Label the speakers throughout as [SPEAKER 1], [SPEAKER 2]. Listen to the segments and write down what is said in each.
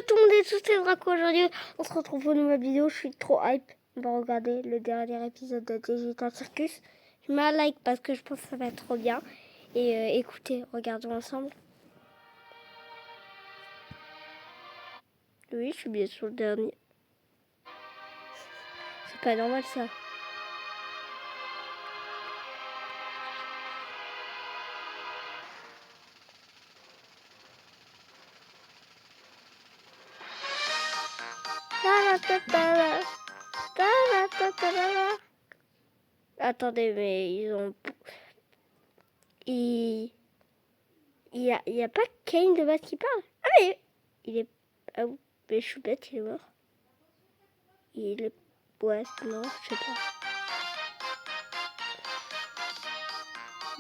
[SPEAKER 1] tout le monde et tous, c'est Draco. Aujourd'hui, on se retrouve pour une nouvelle vidéo. Je suis trop hype. On va regarder le dernier épisode de Digital Circus. Je mets un like parce que je pense que ça va être trop bien. Et écoutez, regardons ensemble. Oui, je suis bien sur le dernier. C'est pas normal ça. Attendez, mais ils ont... Il y a pas Kane de base qui parle. Ah mais... Il est... Ah oui, mais je suis bête, il est mort. Il est... Ouais, c'est mort, je sais pas.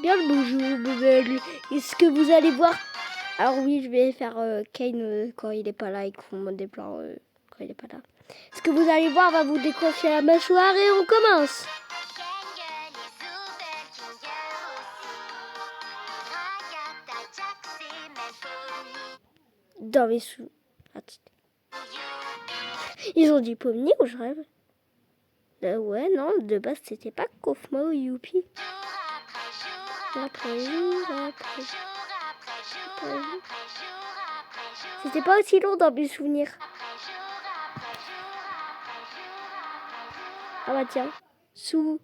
[SPEAKER 1] Bien le bonjour, bébé. Est-ce que vous allez voir... Alors oui, je vais faire Kane quand il est pas là et qu'on monte des plans quand il est pas là. Ce que vous allez voir va vous décrocher la mâchoire et on commence. Dans mes sous... Attends. Ils ont dit Pomni ou je rêve? Ouais, non, de base c'était pas Kofma ou Youpi. Après jour, après jour. C'était pas aussi long dans mes souvenirs. Ah bah tiens, souvent,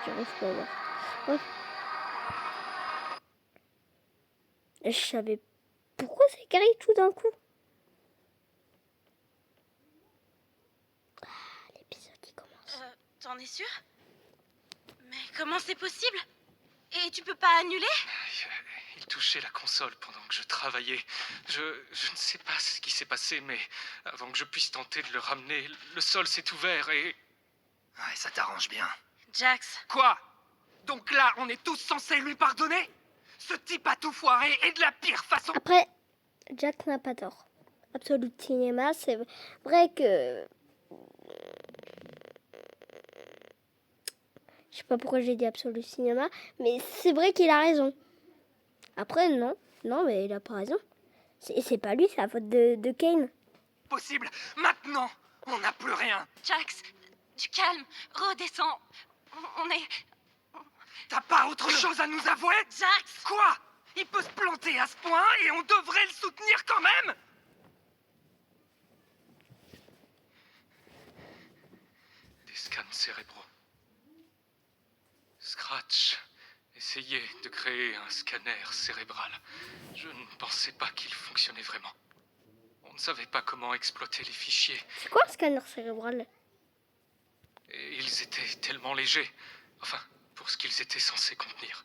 [SPEAKER 1] j'arrive pas à voir. Hop. Et je savais pourquoi c'est carré tout d'un coup. Ah, l'épisode il commence.
[SPEAKER 2] T'en es sûr? Mais comment c'est possible? Et tu peux pas annuler?
[SPEAKER 3] Il touchait la console pendant que je travaillais. Je ne sais pas ce qui s'est passé, mais avant que je puisse tenter de le ramener, le sol s'est ouvert et...
[SPEAKER 4] Ouais, ça t'arrange bien.
[SPEAKER 2] Jax,
[SPEAKER 4] Quoi? Donc là, on est tous censés lui pardonner? Ce type a tout foiré et de la pire façon.
[SPEAKER 1] Après, Jack n'a pas tort. Absolute Cinéma, c'est vrai que... Je sais pas pourquoi j'ai dit Absolute Cinéma, mais c'est vrai qu'il a raison. Après, non, mais il a pas raison. C'est pas lui, c'est la faute de Kane.
[SPEAKER 4] Possible. Maintenant, on n'a plus rien.
[SPEAKER 2] Jax, du calme, redescends. On est...
[SPEAKER 4] T'as pas autre chose à nous avouer?
[SPEAKER 2] Jax!
[SPEAKER 4] Quoi? Il peut se planter à ce point et on devrait le soutenir quand même?
[SPEAKER 3] Des scans cérébraux. Scratch essayait de créer un scanner cérébral. Je ne pensais pas qu'il fonctionnait vraiment. On ne savait pas comment exploiter les fichiers.
[SPEAKER 1] C'est quoi un scanner cérébral?
[SPEAKER 3] Et ils étaient tellement légers. Enfin, pour ce qu'ils étaient censés contenir.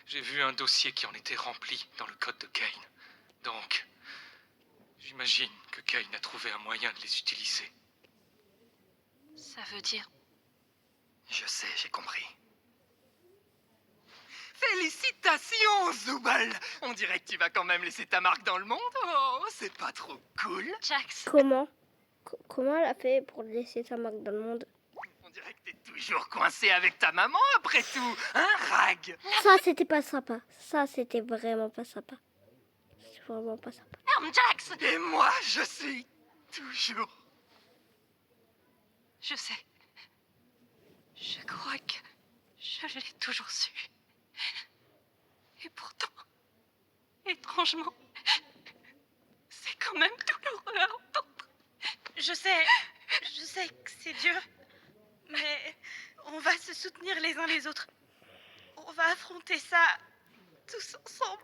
[SPEAKER 3] J'ai vu un dossier qui en était rempli dans le code de Kane. Donc, j'imagine que Kane a trouvé un moyen de les utiliser.
[SPEAKER 2] Ça veut dire...
[SPEAKER 4] Je sais, j'ai compris. Félicitations, Zubal! On dirait que tu vas quand même laisser ta marque dans le monde. Oh, c'est pas trop cool?
[SPEAKER 2] Jax,
[SPEAKER 1] Comment Comment elle a fait pour laisser sa marque dans le monde?
[SPEAKER 4] On dirait que t'es toujours coincé avec ta maman après tout. Hein, Rag?
[SPEAKER 1] Ça, c'était pas sympa. Ça, c'était vraiment pas sympa. C'est vraiment pas sympa.
[SPEAKER 2] ferme Jax!
[SPEAKER 4] Et moi, je suis toujours...
[SPEAKER 2] Je sais. Je crois que je l'ai toujours su. Et pourtant, étrangement, c'est quand même douloureux à entendre. Je sais que c'est dur, mais on va se soutenir les uns les autres. On va affronter ça tous ensemble.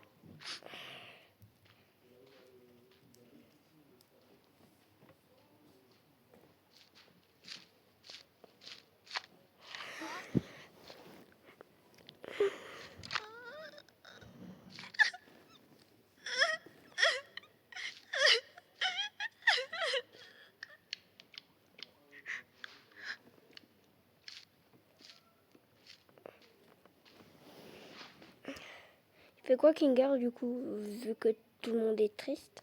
[SPEAKER 1] Il fait quoi, Kinger, du coup, vu que tout le monde est triste?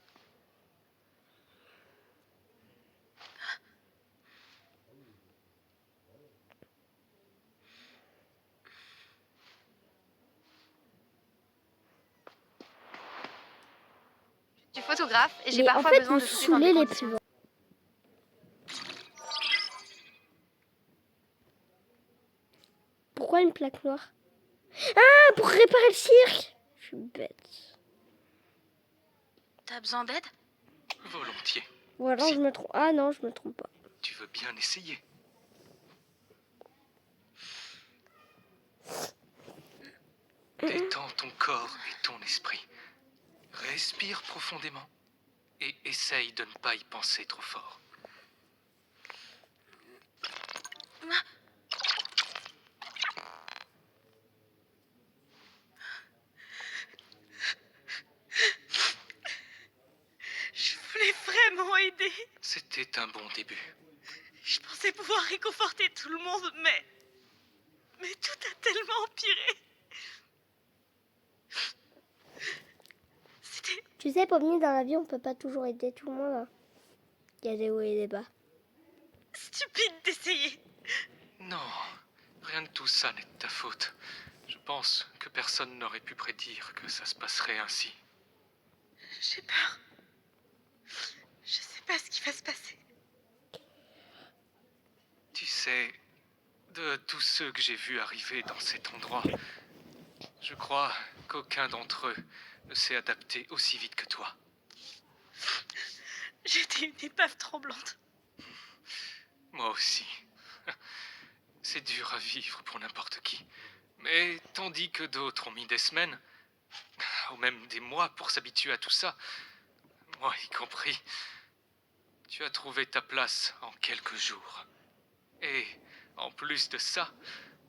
[SPEAKER 2] photographe et j'ai
[SPEAKER 1] Mais en
[SPEAKER 2] parfois
[SPEAKER 1] fait,
[SPEAKER 2] besoin
[SPEAKER 1] vous
[SPEAKER 2] de shooter dans
[SPEAKER 1] saoulez
[SPEAKER 2] des
[SPEAKER 1] les
[SPEAKER 2] conditions.
[SPEAKER 1] pubs. Pourquoi une plaque noire? Ah, pour réparer le cirque. Je suis bête.
[SPEAKER 2] T'as besoin d'aide?
[SPEAKER 3] Volontiers.
[SPEAKER 1] Ou alors
[SPEAKER 3] Si.
[SPEAKER 1] je me trompe. Ah non, je me trompe pas.
[SPEAKER 3] Tu veux bien essayer? Détends ton corps et ton esprit. Respire profondément et essaye de ne pas y penser trop fort.
[SPEAKER 2] Je voulais vraiment aider.
[SPEAKER 3] C'était un bon début.
[SPEAKER 2] Je pensais pouvoir réconforter tout le monde, mais tout a tellement empiré. C'était
[SPEAKER 1] Tu sais, Pomni, dans la vie, on peut pas toujours aider tout le monde. Hein. Il y a des hauts et des bas.
[SPEAKER 2] stupide d'essayer.
[SPEAKER 3] Non, rien de tout ça n'est de ta faute. Je pense que personne n'aurait pu prédire que ça se passerait ainsi.
[SPEAKER 2] J'ai peur. Je sais pas ce qui va se passer.
[SPEAKER 3] Tu sais, de tous ceux que j'ai vus arriver dans cet endroit, je crois qu'aucun d'entre eux ne s'est adapté aussi vite que toi.
[SPEAKER 2] J'étais une épave tremblante.
[SPEAKER 3] Moi aussi. C'est dur à vivre pour n'importe qui. Mais tandis que d'autres ont mis des semaines, ou même des mois pour s'habituer à tout ça, moi y compris, tu as trouvé ta place en quelques jours. Et, en plus de ça,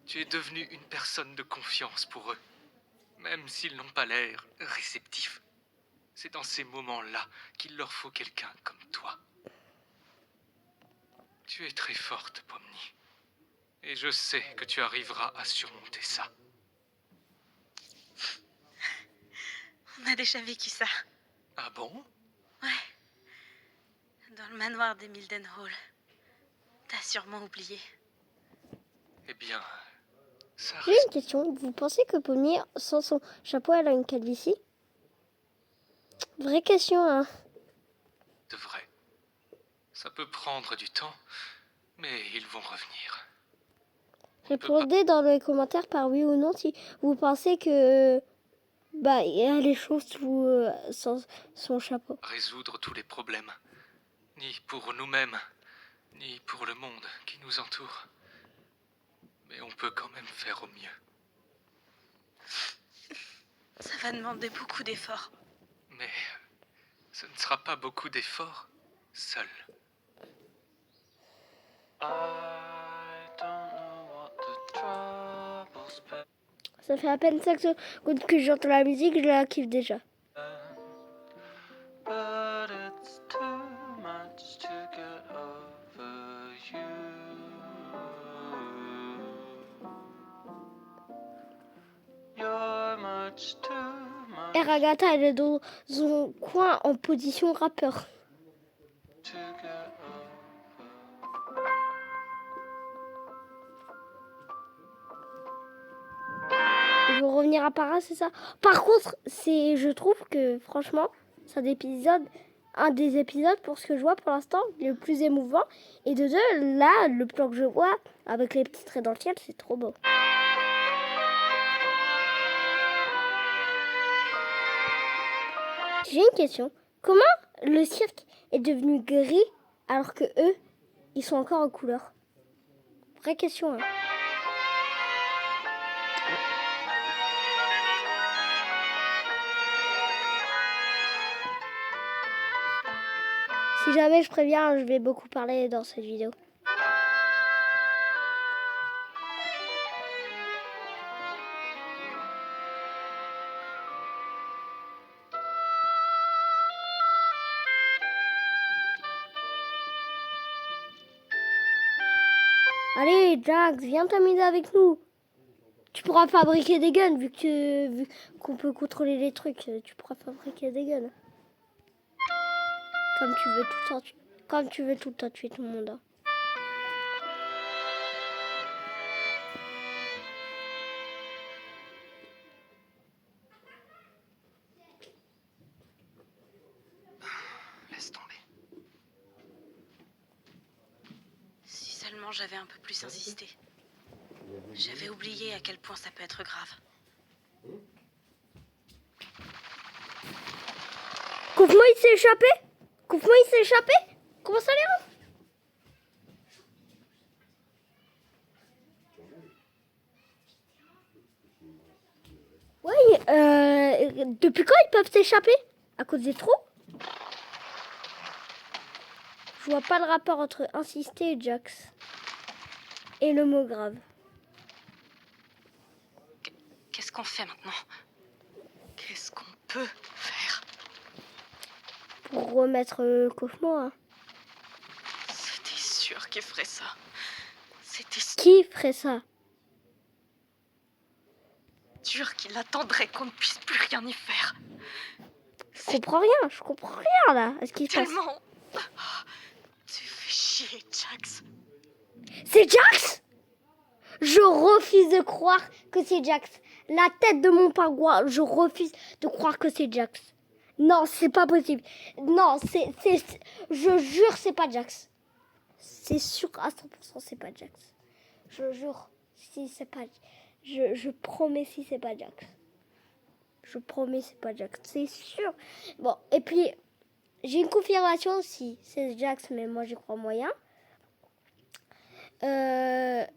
[SPEAKER 3] tu es devenu une personne de confiance pour eux, même s'ils n'ont pas l'air réceptifs. C'est dans ces moments-là qu'il leur faut quelqu'un comme toi. Tu es très forte, Pomni. Et je sais que tu arriveras à surmonter ça.
[SPEAKER 2] On a déjà vécu ça.
[SPEAKER 3] Ah bon?
[SPEAKER 2] Ouais. Dans le manoir des Mildenhall. T'as sûrement oublié.
[SPEAKER 3] Eh bien, ça
[SPEAKER 1] J'ai
[SPEAKER 3] reste
[SPEAKER 1] une question. Vous pensez que Pomni, sans son chapeau, elle a une calvitie? Vraie question, hein.
[SPEAKER 3] de vrai. Ça peut prendre du temps, mais ils vont revenir.
[SPEAKER 1] Répondez dans les commentaires par oui ou non si vous pensez que bah elle est chauve sous sans son chapeau.
[SPEAKER 3] Résoudre tous les problèmes, ni pour nous-mêmes, ni pour le monde qui nous entoure. Mais on peut quand même faire au mieux.
[SPEAKER 2] Ça va demander beaucoup d'efforts.
[SPEAKER 3] Mais ce ne sera pas beaucoup d'efforts seul.
[SPEAKER 1] Ça fait à peine 5 secondes que j'entends la musique, je la kiffe déjà.
[SPEAKER 3] But it's too much to get over you. You're much too much
[SPEAKER 1] Et Ragata, elle est dans son coin en position rappeur.
[SPEAKER 3] to get over.
[SPEAKER 1] Ils vont revenir à Paris, c'est ça? Par contre, je trouve que franchement, c'est un des épisodes pour ce que je vois pour l'instant, le plus émouvant. Et de deux, là, le plan que je vois avec les petits traits dans le ciel, c'est trop beau. J'ai une question. Comment le cirque est devenu gris alors que eux, ils sont encore en couleur? Vraie question, hein. Si jamais je préviens, je vais beaucoup parler dans cette vidéo. Allez, Jax, viens t'amuser avec nous. Tu pourras fabriquer des guns vu qu'on peut contrôler les trucs. Tu pourras fabriquer des guns. Comme tu veux tout le temps tuer tout le monde. Hein.
[SPEAKER 2] seulement j'avais un peu plus insisté. J'avais oublié à quel point ça peut être grave.
[SPEAKER 1] Koufmo, il s'est échappé. Koufmo, il s'est échappé. Comment ça les rend? Ouais, depuis quand ils peuvent s'échapper? À cause des trous? Je vois pas le rapport entre insister et Jax. Et le mot grave.
[SPEAKER 2] Qu'est-ce qu'on fait maintenant? Qu'est-ce qu'on peut faire?
[SPEAKER 1] Pour remettre Koufmo, hein.
[SPEAKER 2] C'était sûr qu'il ferait ça. C'était
[SPEAKER 1] Qui ferait ça?
[SPEAKER 2] sûr qu'il attendrait qu'on ne puisse plus rien y faire.
[SPEAKER 1] Je comprends rien là, à ce qui se passe.
[SPEAKER 2] Tellement... Tu fais chier, Jax.
[SPEAKER 1] C'est Jax? Je refuse de croire que c'est Jax. La tête de mon pingouin, je refuse de croire que c'est Jax. Non, c'est pas possible. Non, je jure, c'est pas Jax. C'est sûr à 100%, c'est pas Jax. Je jure, si c'est pas... Je promets si c'est pas Jax. Je promets c'est pas Jax, c'est sûr. Bon, et puis, j'ai une confirmation aussi. C'est Jax, mais moi j'y crois moyen.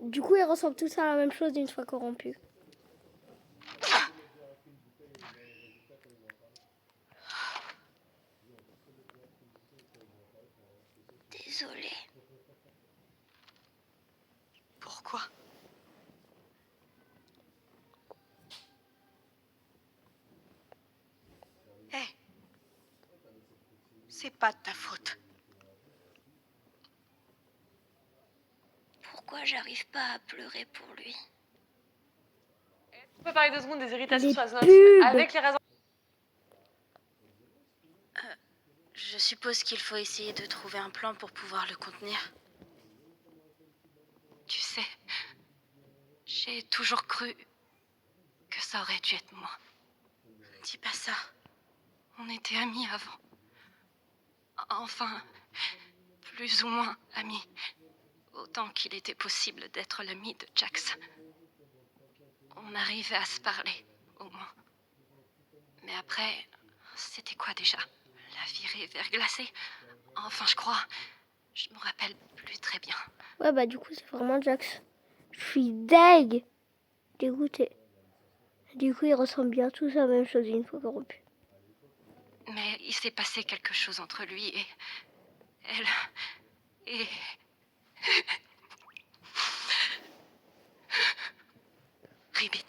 [SPEAKER 1] Du coup, ils ressemblent tous à la même chose une fois corrompus. Désolée.
[SPEAKER 2] Pourquoi? Hé, c'est pas de ta faute.
[SPEAKER 1] Pourquoi j'arrive pas à pleurer pour lui?
[SPEAKER 5] On peut parler 2 secondes des irritations
[SPEAKER 1] Les
[SPEAKER 5] sur la zone
[SPEAKER 1] pubs.
[SPEAKER 5] avec les raisons.
[SPEAKER 2] Je suppose qu'il faut essayer de trouver un plan pour pouvoir le contenir. Tu sais, j'ai toujours cru que ça aurait dû être moi. Dis pas ça. On était amis avant. Enfin, plus ou moins amis. Autant qu'il était possible d'être l'ami de Jax. On arrivait à se parler, au moins. Mais après, c'était quoi déjà? La virée verglacée? Enfin, je crois. Je me rappelle plus très bien.
[SPEAKER 1] Ouais, bah du coup, c'est vraiment Jax. Je suis deg. Dégoûtée. Du coup, ils ressemblent bien tous à la même chose une fois corrompus.
[SPEAKER 2] Mais il s'est passé quelque chose entre lui et... elle... et... Ribbit.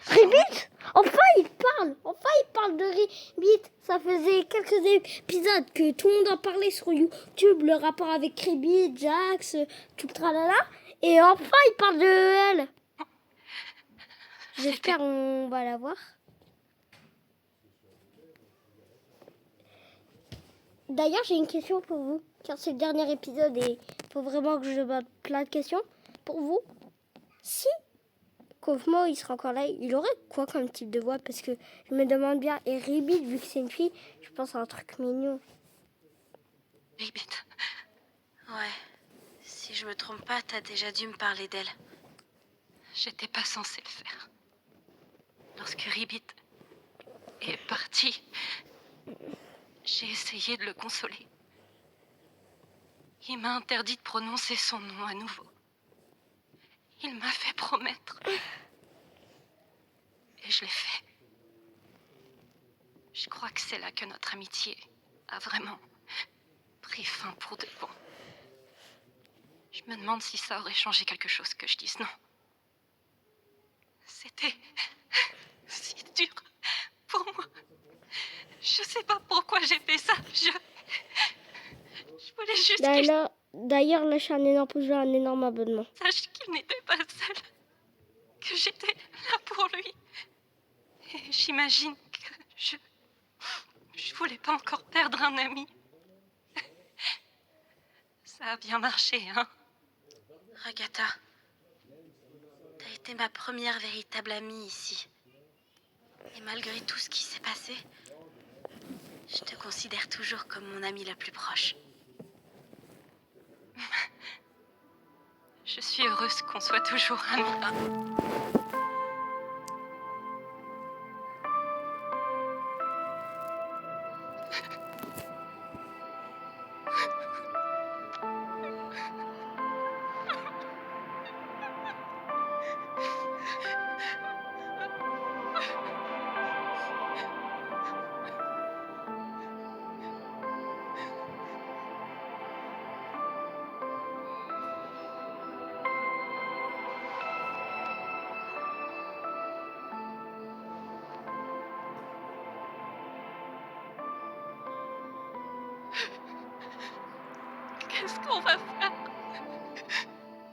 [SPEAKER 1] Ribbit! Enfin, il parle! Enfin, il parle de Ribbit! Ça faisait quelques épisodes que tout le monde en parlait sur YouTube, le rapport avec Ribbit, Jax, tout le tralala. Et enfin, il parle de elle! J'espère qu'on va la voir. D'ailleurs, j'ai une question pour vous, car c'est le dernier épisode et il faut vraiment que je demande plein de questions. Pour vous, si Koufmo, il sera encore là, il aurait quoi comme type de voix? Parce que je me demande bien, et Ribbit, vu que c'est une fille, je pense à un truc mignon.
[SPEAKER 2] Ribbit. Ouais. Si je me trompe pas, t'as déjà dû me parler d'elle. J'étais pas censée le faire. Lorsque Ribbit est parti, j'ai essayé de le consoler. Il m'a interdit de prononcer son nom à nouveau. Il m'a fait promettre. Et je l'ai fait. Je crois que c'est là que notre amitié a vraiment pris fin pour de bon. Je me demande si ça aurait changé quelque chose que je dise non. C'était si dur pour moi. Je sais pas pourquoi j'ai fait ça. Je voulais juste que
[SPEAKER 1] D'ailleurs, lâche un énorme pouce vers un énorme abonnement.
[SPEAKER 2] je sache qu'il n'était pas seul. Que j'étais là pour lui. Et j'imagine que je voulais pas encore perdre un ami. Ça a bien marché, hein? Ragata, t'as été ma première véritable amie ici. Et malgré tout ce qui s'est passé, je te considère toujours comme mon amie la plus proche. Je suis heureuse qu'on soit toujours amis. Qu'est-ce qu'on va faire?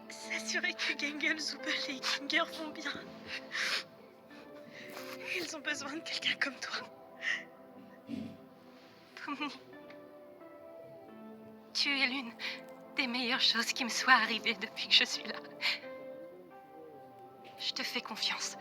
[SPEAKER 2] S'assurer que Gangle, Zooble et Ginger vont bien. Ils ont besoin de quelqu'un comme toi. Pomni, tu es l'une des meilleures choses qui me soit arrivée depuis que je suis là. Je te fais confiance.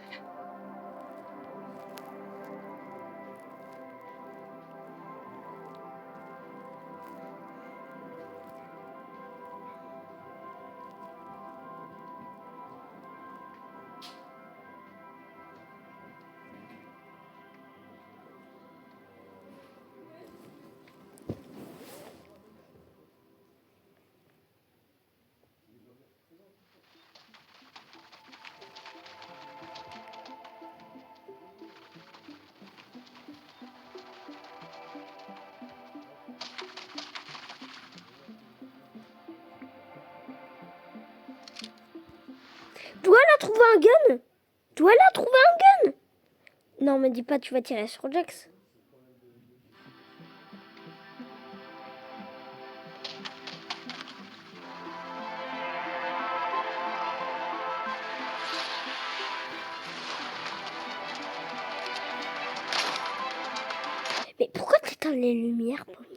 [SPEAKER 1] Dois la trouver un gun. Dois la trouver un gun. Non, me dis pas tu vas tirer sur Jax. Mais pourquoi t'éteins les lumières, Pomni?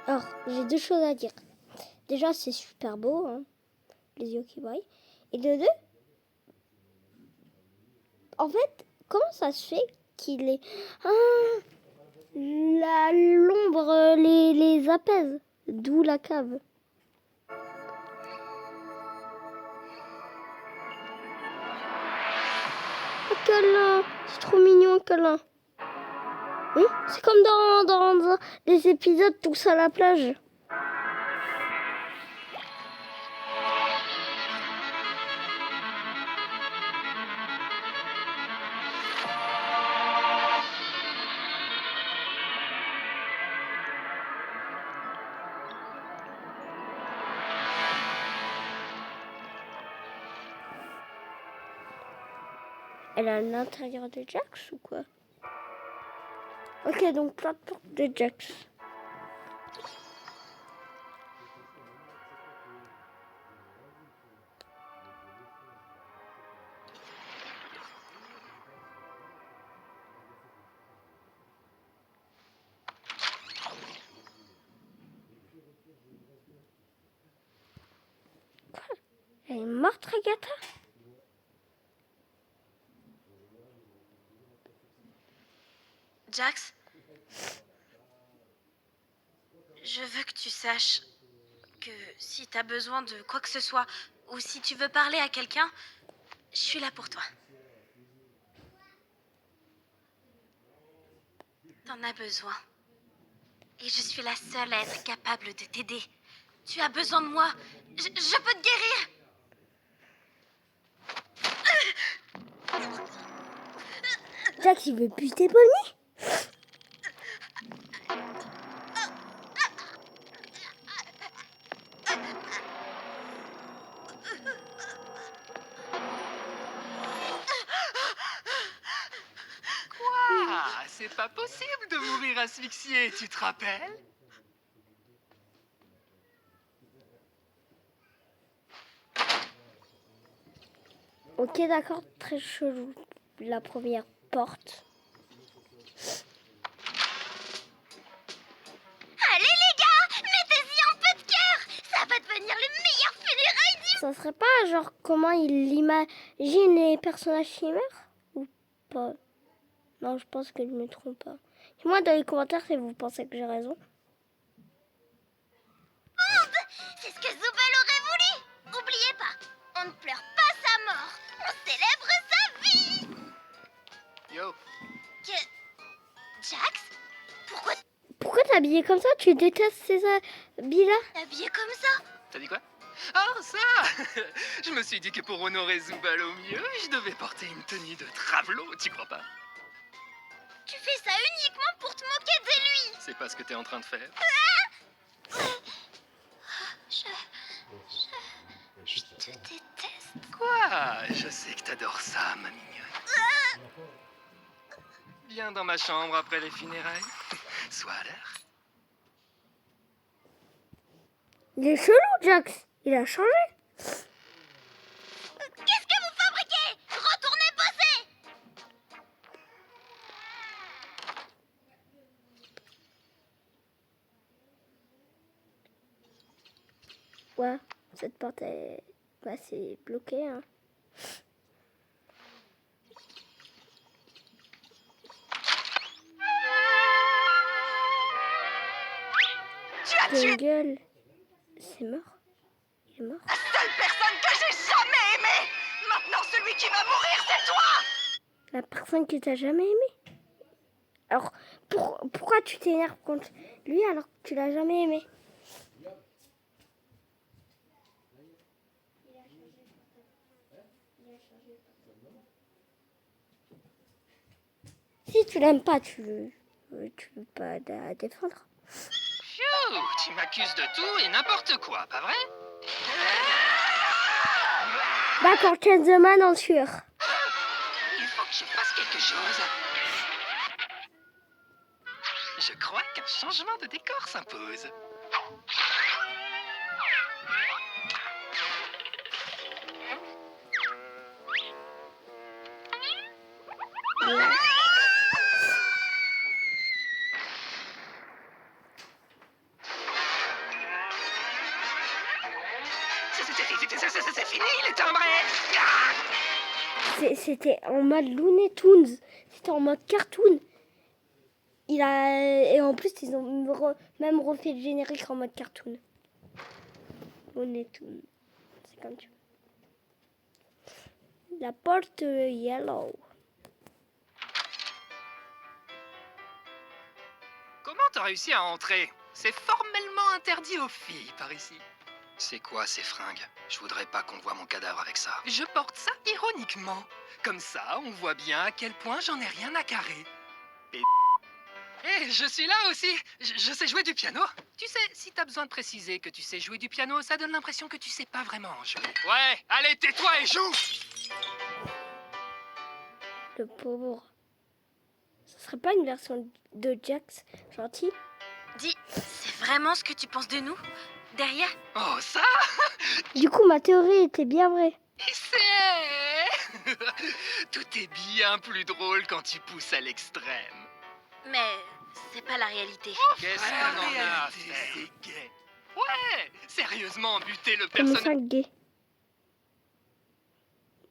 [SPEAKER 1] Alors, j'ai deux choses à dire. Déjà, c'est super beau, hein, les yeux qui brillent. Et de deux, en fait, comment ça se fait qu'il est... Ah, l'ombre les apaise, d'où la cave. Un câlin, c'est trop mignon un câlin. C'est comme dans des épisodes tous à la plage. Elle est à l'intérieur de Jax ou quoi? Ok, donc la porte de Jax. Quoi? Elle est morte, Agatha?
[SPEAKER 2] Jax, je veux que tu saches que si t'as besoin de quoi que ce soit, ou si tu veux parler à quelqu'un, je suis là pour toi. T'en as besoin. Et je suis la seule à être capable de t'aider. Tu as besoin de moi. Je peux te guérir.
[SPEAKER 1] Jax, il veut buter Bonnie?
[SPEAKER 4] Quoi? C'est pas possible de mourir asphyxié, tu te rappelles?
[SPEAKER 1] Ok, d'accord, très chelou. La première porte.
[SPEAKER 2] Allez les gars,
[SPEAKER 1] Ça serait pas genre comment il imagine les personnages chimères ou pas? Non, je pense que je me trompe pas. Dis-moi dans les commentaires si vous pensez que j'ai raison.
[SPEAKER 5] C'est ce que Zoubel aurait voulu. Oubliez pas, on ne pleure pas sa mort, on célèbre sa vie.
[SPEAKER 4] Yo,
[SPEAKER 5] Que... Jax, pourquoi
[SPEAKER 1] Pourquoi t'es habillé comme ça? Tu détestes ces habits-là?
[SPEAKER 5] t'es habillé comme ça?
[SPEAKER 4] t'as dit quoi? Ah, ça Je me suis dit que pour honorer Zoubal au mieux, je devais porter une tenue de travelot, tu crois pas?
[SPEAKER 5] Tu fais ça uniquement pour te moquer de lui.
[SPEAKER 4] C'est pas ce que t'es en train de faire.
[SPEAKER 5] Je te déteste.
[SPEAKER 4] Quoi? Je sais que t'adores ça, ma mignonne. Viens dans ma chambre après les funérailles. Sois à l'heure.
[SPEAKER 1] Il est chelou, Jax. Il a changé.
[SPEAKER 5] Qu'est-ce que vous fabriquez? Retournez bosser.
[SPEAKER 1] Ouais, cette porte est... Bah, c'est bloqué, hein.
[SPEAKER 4] Tu as tué
[SPEAKER 1] Jungle. C'est mort? Il est mort?
[SPEAKER 4] la seule personne que j'ai jamais aimée. Maintenant, celui qui va mourir, c'est toi.
[SPEAKER 1] La personne que t'as jamais aimée? Alors, pourquoi tu t'énerves contre lui alors que tu l'as jamais aimé? Si tu l'aimes pas, tu veux pas la défendre.
[SPEAKER 4] Phew, tu m'accuses de tout et n'importe quoi, pas vrai?
[SPEAKER 1] D'accord, Changeman en sueur.
[SPEAKER 4] Il faut que je fasse quelque chose. Je crois qu'un changement de décor s'impose. C'est fini, il est timbré.
[SPEAKER 1] C'était en mode Looney Tunes. C'était en mode cartoon. Et en plus, ils ont même refait le générique en mode cartoon. Looney Tunes. C'est comme tu veux. La porte yellow.
[SPEAKER 4] Comment t'as réussi à entrer? C'est formellement interdit aux filles par ici. C'est quoi ces fringues? Je voudrais pas qu'on voit mon cadavre avec ça. Je porte ça ironiquement. Comme ça, on voit bien à quel point j'en ai rien à carrer. Et je suis là aussi. Je sais jouer du piano. Tu sais, si t'as besoin de préciser que tu sais jouer du piano, ça donne l'impression que tu sais pas vraiment jouer. Ouais, allez, tais-toi et joue.
[SPEAKER 1] Le pauvre. Ce serait pas une version de Jax gentil?
[SPEAKER 5] Dis, c'est vraiment ce que tu penses de nous? Derrière?
[SPEAKER 4] Oh, ça?
[SPEAKER 1] Du coup, ma théorie était bien vraie.
[SPEAKER 4] Et c'est... Tout est bien plus drôle quand tu pousses à l'extrême.
[SPEAKER 5] Mais c'est pas la réalité.
[SPEAKER 3] Qu'est-ce
[SPEAKER 4] La
[SPEAKER 3] qu'on en a à
[SPEAKER 4] réalité,
[SPEAKER 3] faire?
[SPEAKER 4] c'est gay. Ouais, sérieusement, buter le
[SPEAKER 1] Comment
[SPEAKER 4] personnage...
[SPEAKER 1] ça, gay?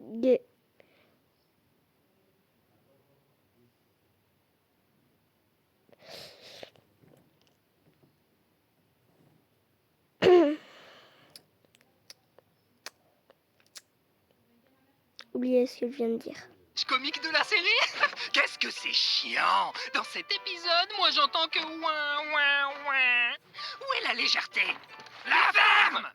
[SPEAKER 1] Gay. Oubliez ce que je viens de dire.
[SPEAKER 4] comique de la série. Qu'est-ce que c'est chiant. Dans cet épisode, moi j'entends que ouin, ouin, ouin. Où est la légèreté? La ferme.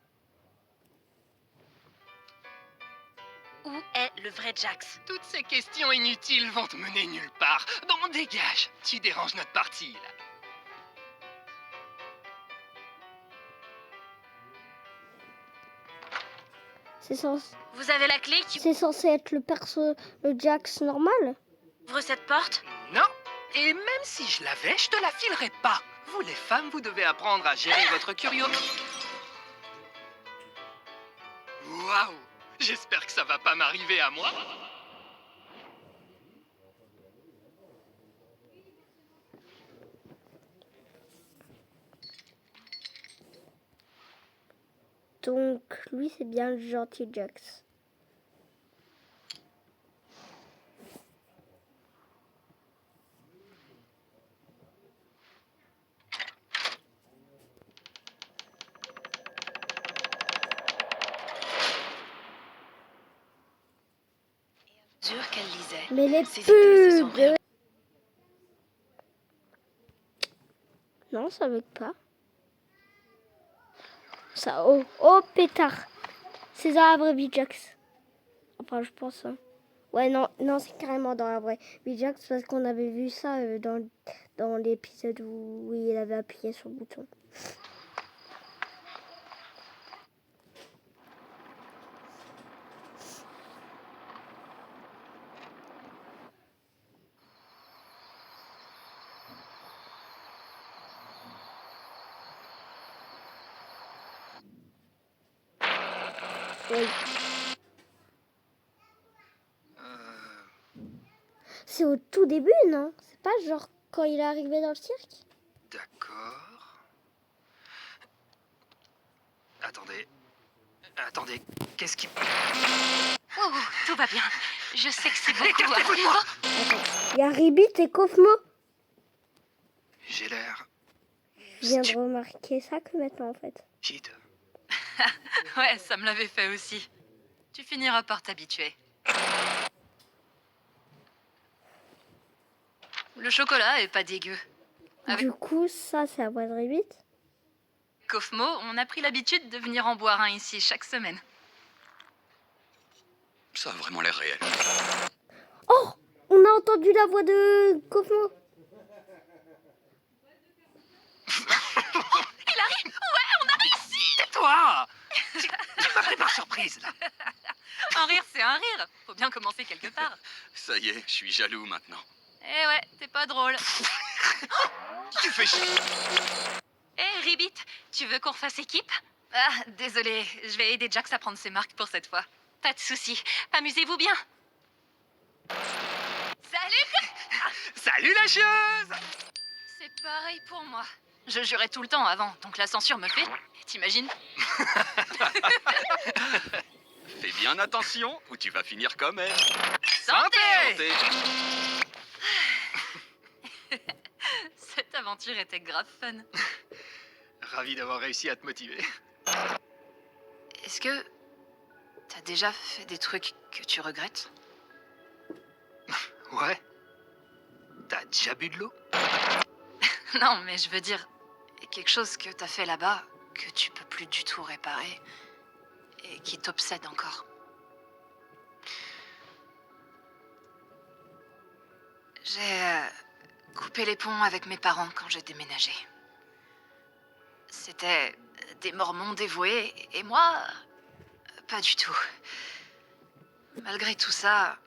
[SPEAKER 5] Où est le vrai Jax?
[SPEAKER 4] Toutes ces questions inutiles vont te mener nulle part. Bon, dégage. Tu déranges notre partie, là.
[SPEAKER 5] Vous avez la clé qui
[SPEAKER 1] C'est censé être le Jax normal.
[SPEAKER 5] ouvre cette porte?
[SPEAKER 4] Non. Et même si je l'avais, je te la filerais pas. Vous, les femmes, vous devez apprendre à gérer votre curiosité. Waouh. J'espère que ça va pas m'arriver à moi.
[SPEAKER 1] Donc, lui, c'est bien le gentil Jax.
[SPEAKER 2] Mesure qu'elle lisait.
[SPEAKER 1] Mais les
[SPEAKER 2] Ses idées se sont
[SPEAKER 1] pubs Non, ça veut pas. Ça, oh, oh, pétard. C'est dans la vraie vie Jax. Enfin, je pense. Hein. Ouais, non, non, c'est carrément dans la vraie vie Jax parce qu'on avait vu ça dans l'épisode où il avait appuyé sur le bouton. Oui. C'est au tout début, non? C'est pas genre quand il est arrivé dans le cirque?
[SPEAKER 4] D'accord. Attendez, qu'est-ce qui...
[SPEAKER 2] Oh, tout va bien. Je sais que c'est beaucoup.
[SPEAKER 4] Écartez-vous de moi!
[SPEAKER 1] Attends, il y a Ribbit et Kofmo.
[SPEAKER 4] J'ai l'air...
[SPEAKER 1] Je viens de remarquer ça que maintenant, en fait.
[SPEAKER 4] stupide.
[SPEAKER 2] Ouais, ça me l'avait fait aussi. Tu finiras par t'habituer. Le chocolat est pas dégueu. Avec
[SPEAKER 1] Du coup, ça, c'est la voix de Ribbit.
[SPEAKER 2] Kofmo, on a pris l'habitude de venir en boire un ici chaque semaine.
[SPEAKER 6] Ça a vraiment l'air réel.
[SPEAKER 1] Oh, on a entendu la voix de Kofmo.
[SPEAKER 2] Il arrive! Ouais, on a réussi!
[SPEAKER 4] Tais-toi! Tu m'as pris par surprise, là.
[SPEAKER 2] Un rire, c'est un rire. Faut bien commencer quelque part.
[SPEAKER 6] Ça y est, je suis jaloux maintenant.
[SPEAKER 2] Eh ouais, t'es pas drôle.
[SPEAKER 6] Tu fais chier.
[SPEAKER 2] Eh, Ribbit, tu veux qu'on fasse équipe? Ah, désolé, je vais aider Jax à prendre ses marques pour cette fois. Pas de soucis, amusez-vous bien. Salut!
[SPEAKER 4] Salut, la chieuse!
[SPEAKER 2] C'est pareil pour moi. Je jurais tout le temps avant, donc la censure me fait... T'imagines?
[SPEAKER 6] Fais bien attention ou tu vas finir comme elle.
[SPEAKER 2] Santé!
[SPEAKER 6] Santé.
[SPEAKER 2] Cette aventure était grave fun.
[SPEAKER 4] Ravi d'avoir réussi à te motiver.
[SPEAKER 2] Est-ce que... t'as déjà fait des trucs que tu regrettes?
[SPEAKER 4] Ouais. T'as déjà bu de l'eau?
[SPEAKER 2] Non, mais je veux dire... quelque chose que t'as fait là-bas, que tu peux plus du tout réparer, et qui t'obsède encore. J'ai coupé les ponts avec mes parents quand j'ai déménagé. C'était des Mormons dévoués, et moi, pas du tout. Malgré tout ça,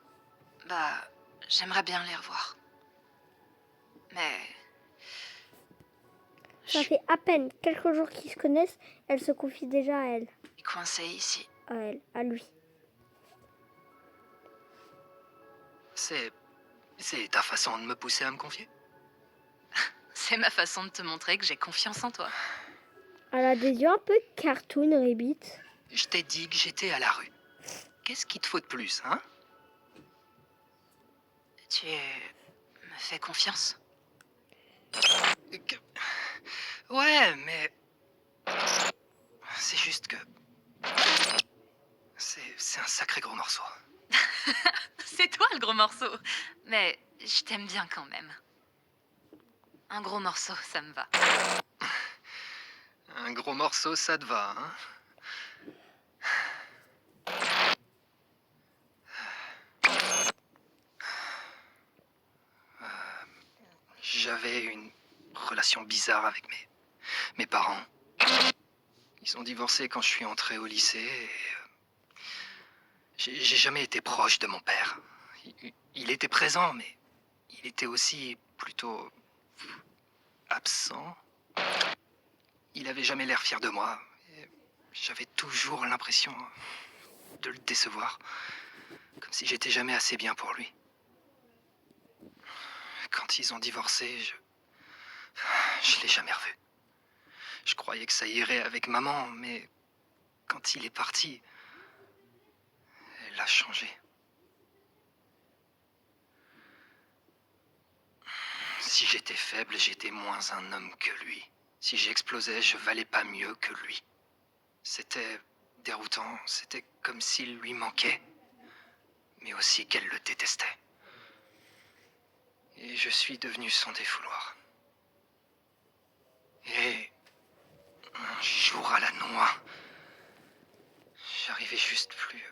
[SPEAKER 2] j'aimerais bien les revoir. Mais...
[SPEAKER 1] Ça fait à peine quelques jours qu'ils se connaissent. Elle se confie déjà à elle.
[SPEAKER 2] Je suis coincée ici.
[SPEAKER 1] À elle, à lui.
[SPEAKER 4] C'est ta façon de me pousser à me confier?
[SPEAKER 2] C'est ma façon de te montrer que j'ai confiance en toi.
[SPEAKER 1] Elle a des yeux un peu cartoon, Ribbit.
[SPEAKER 4] Je t'ai dit que j'étais à la rue. Qu'est-ce qu'il te faut de plus, hein?
[SPEAKER 2] Tu me fais confiance?
[SPEAKER 4] Ouais, mais... c'est juste que... C'est un sacré gros morceau.
[SPEAKER 2] C'est toi le gros morceau. Mais je t'aime bien quand même. Un gros morceau, ça me va.
[SPEAKER 4] Un gros morceau, ça te va, hein? J'avais une relation bizarre avec mes parents. Ils ont divorcé quand je suis entré au lycée et... j'ai jamais été proche de mon père. Il était présent, mais il était aussi plutôt absent. Il avait jamais l'air fier de moi. Et j'avais toujours l'impression de le décevoir. Comme si j'étais jamais assez bien pour lui. Quand ils ont divorcé, je l'ai jamais revu. Je croyais que ça irait avec maman, mais quand il est parti, elle a changé. Si j'étais faible, j'étais moins un homme que lui. Si j'explosais, je valais pas mieux que lui. C'était déroutant, c'était comme s'il lui manquait, mais aussi qu'elle le détestait. Et je suis devenu son défouloir. Et un jour à la noix, j'arrivais juste plus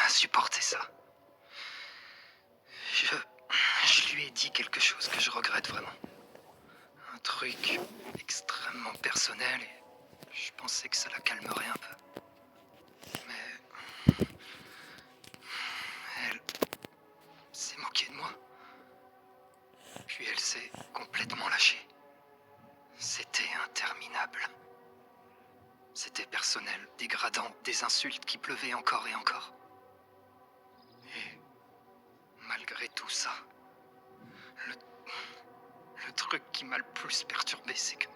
[SPEAKER 4] à supporter ça. Je lui ai dit quelque chose que je regrette vraiment. Un truc extrêmement personnel et je pensais que ça la calmerait un peu. Mais elle s'est moquée de moi. Puis elle s'est complètement lâchée. C'était interminable. C'était personnel, dégradant, des insultes qui pleuvaient encore et encore. Et malgré tout ça, le truc qui m'a le plus perturbé, c'est que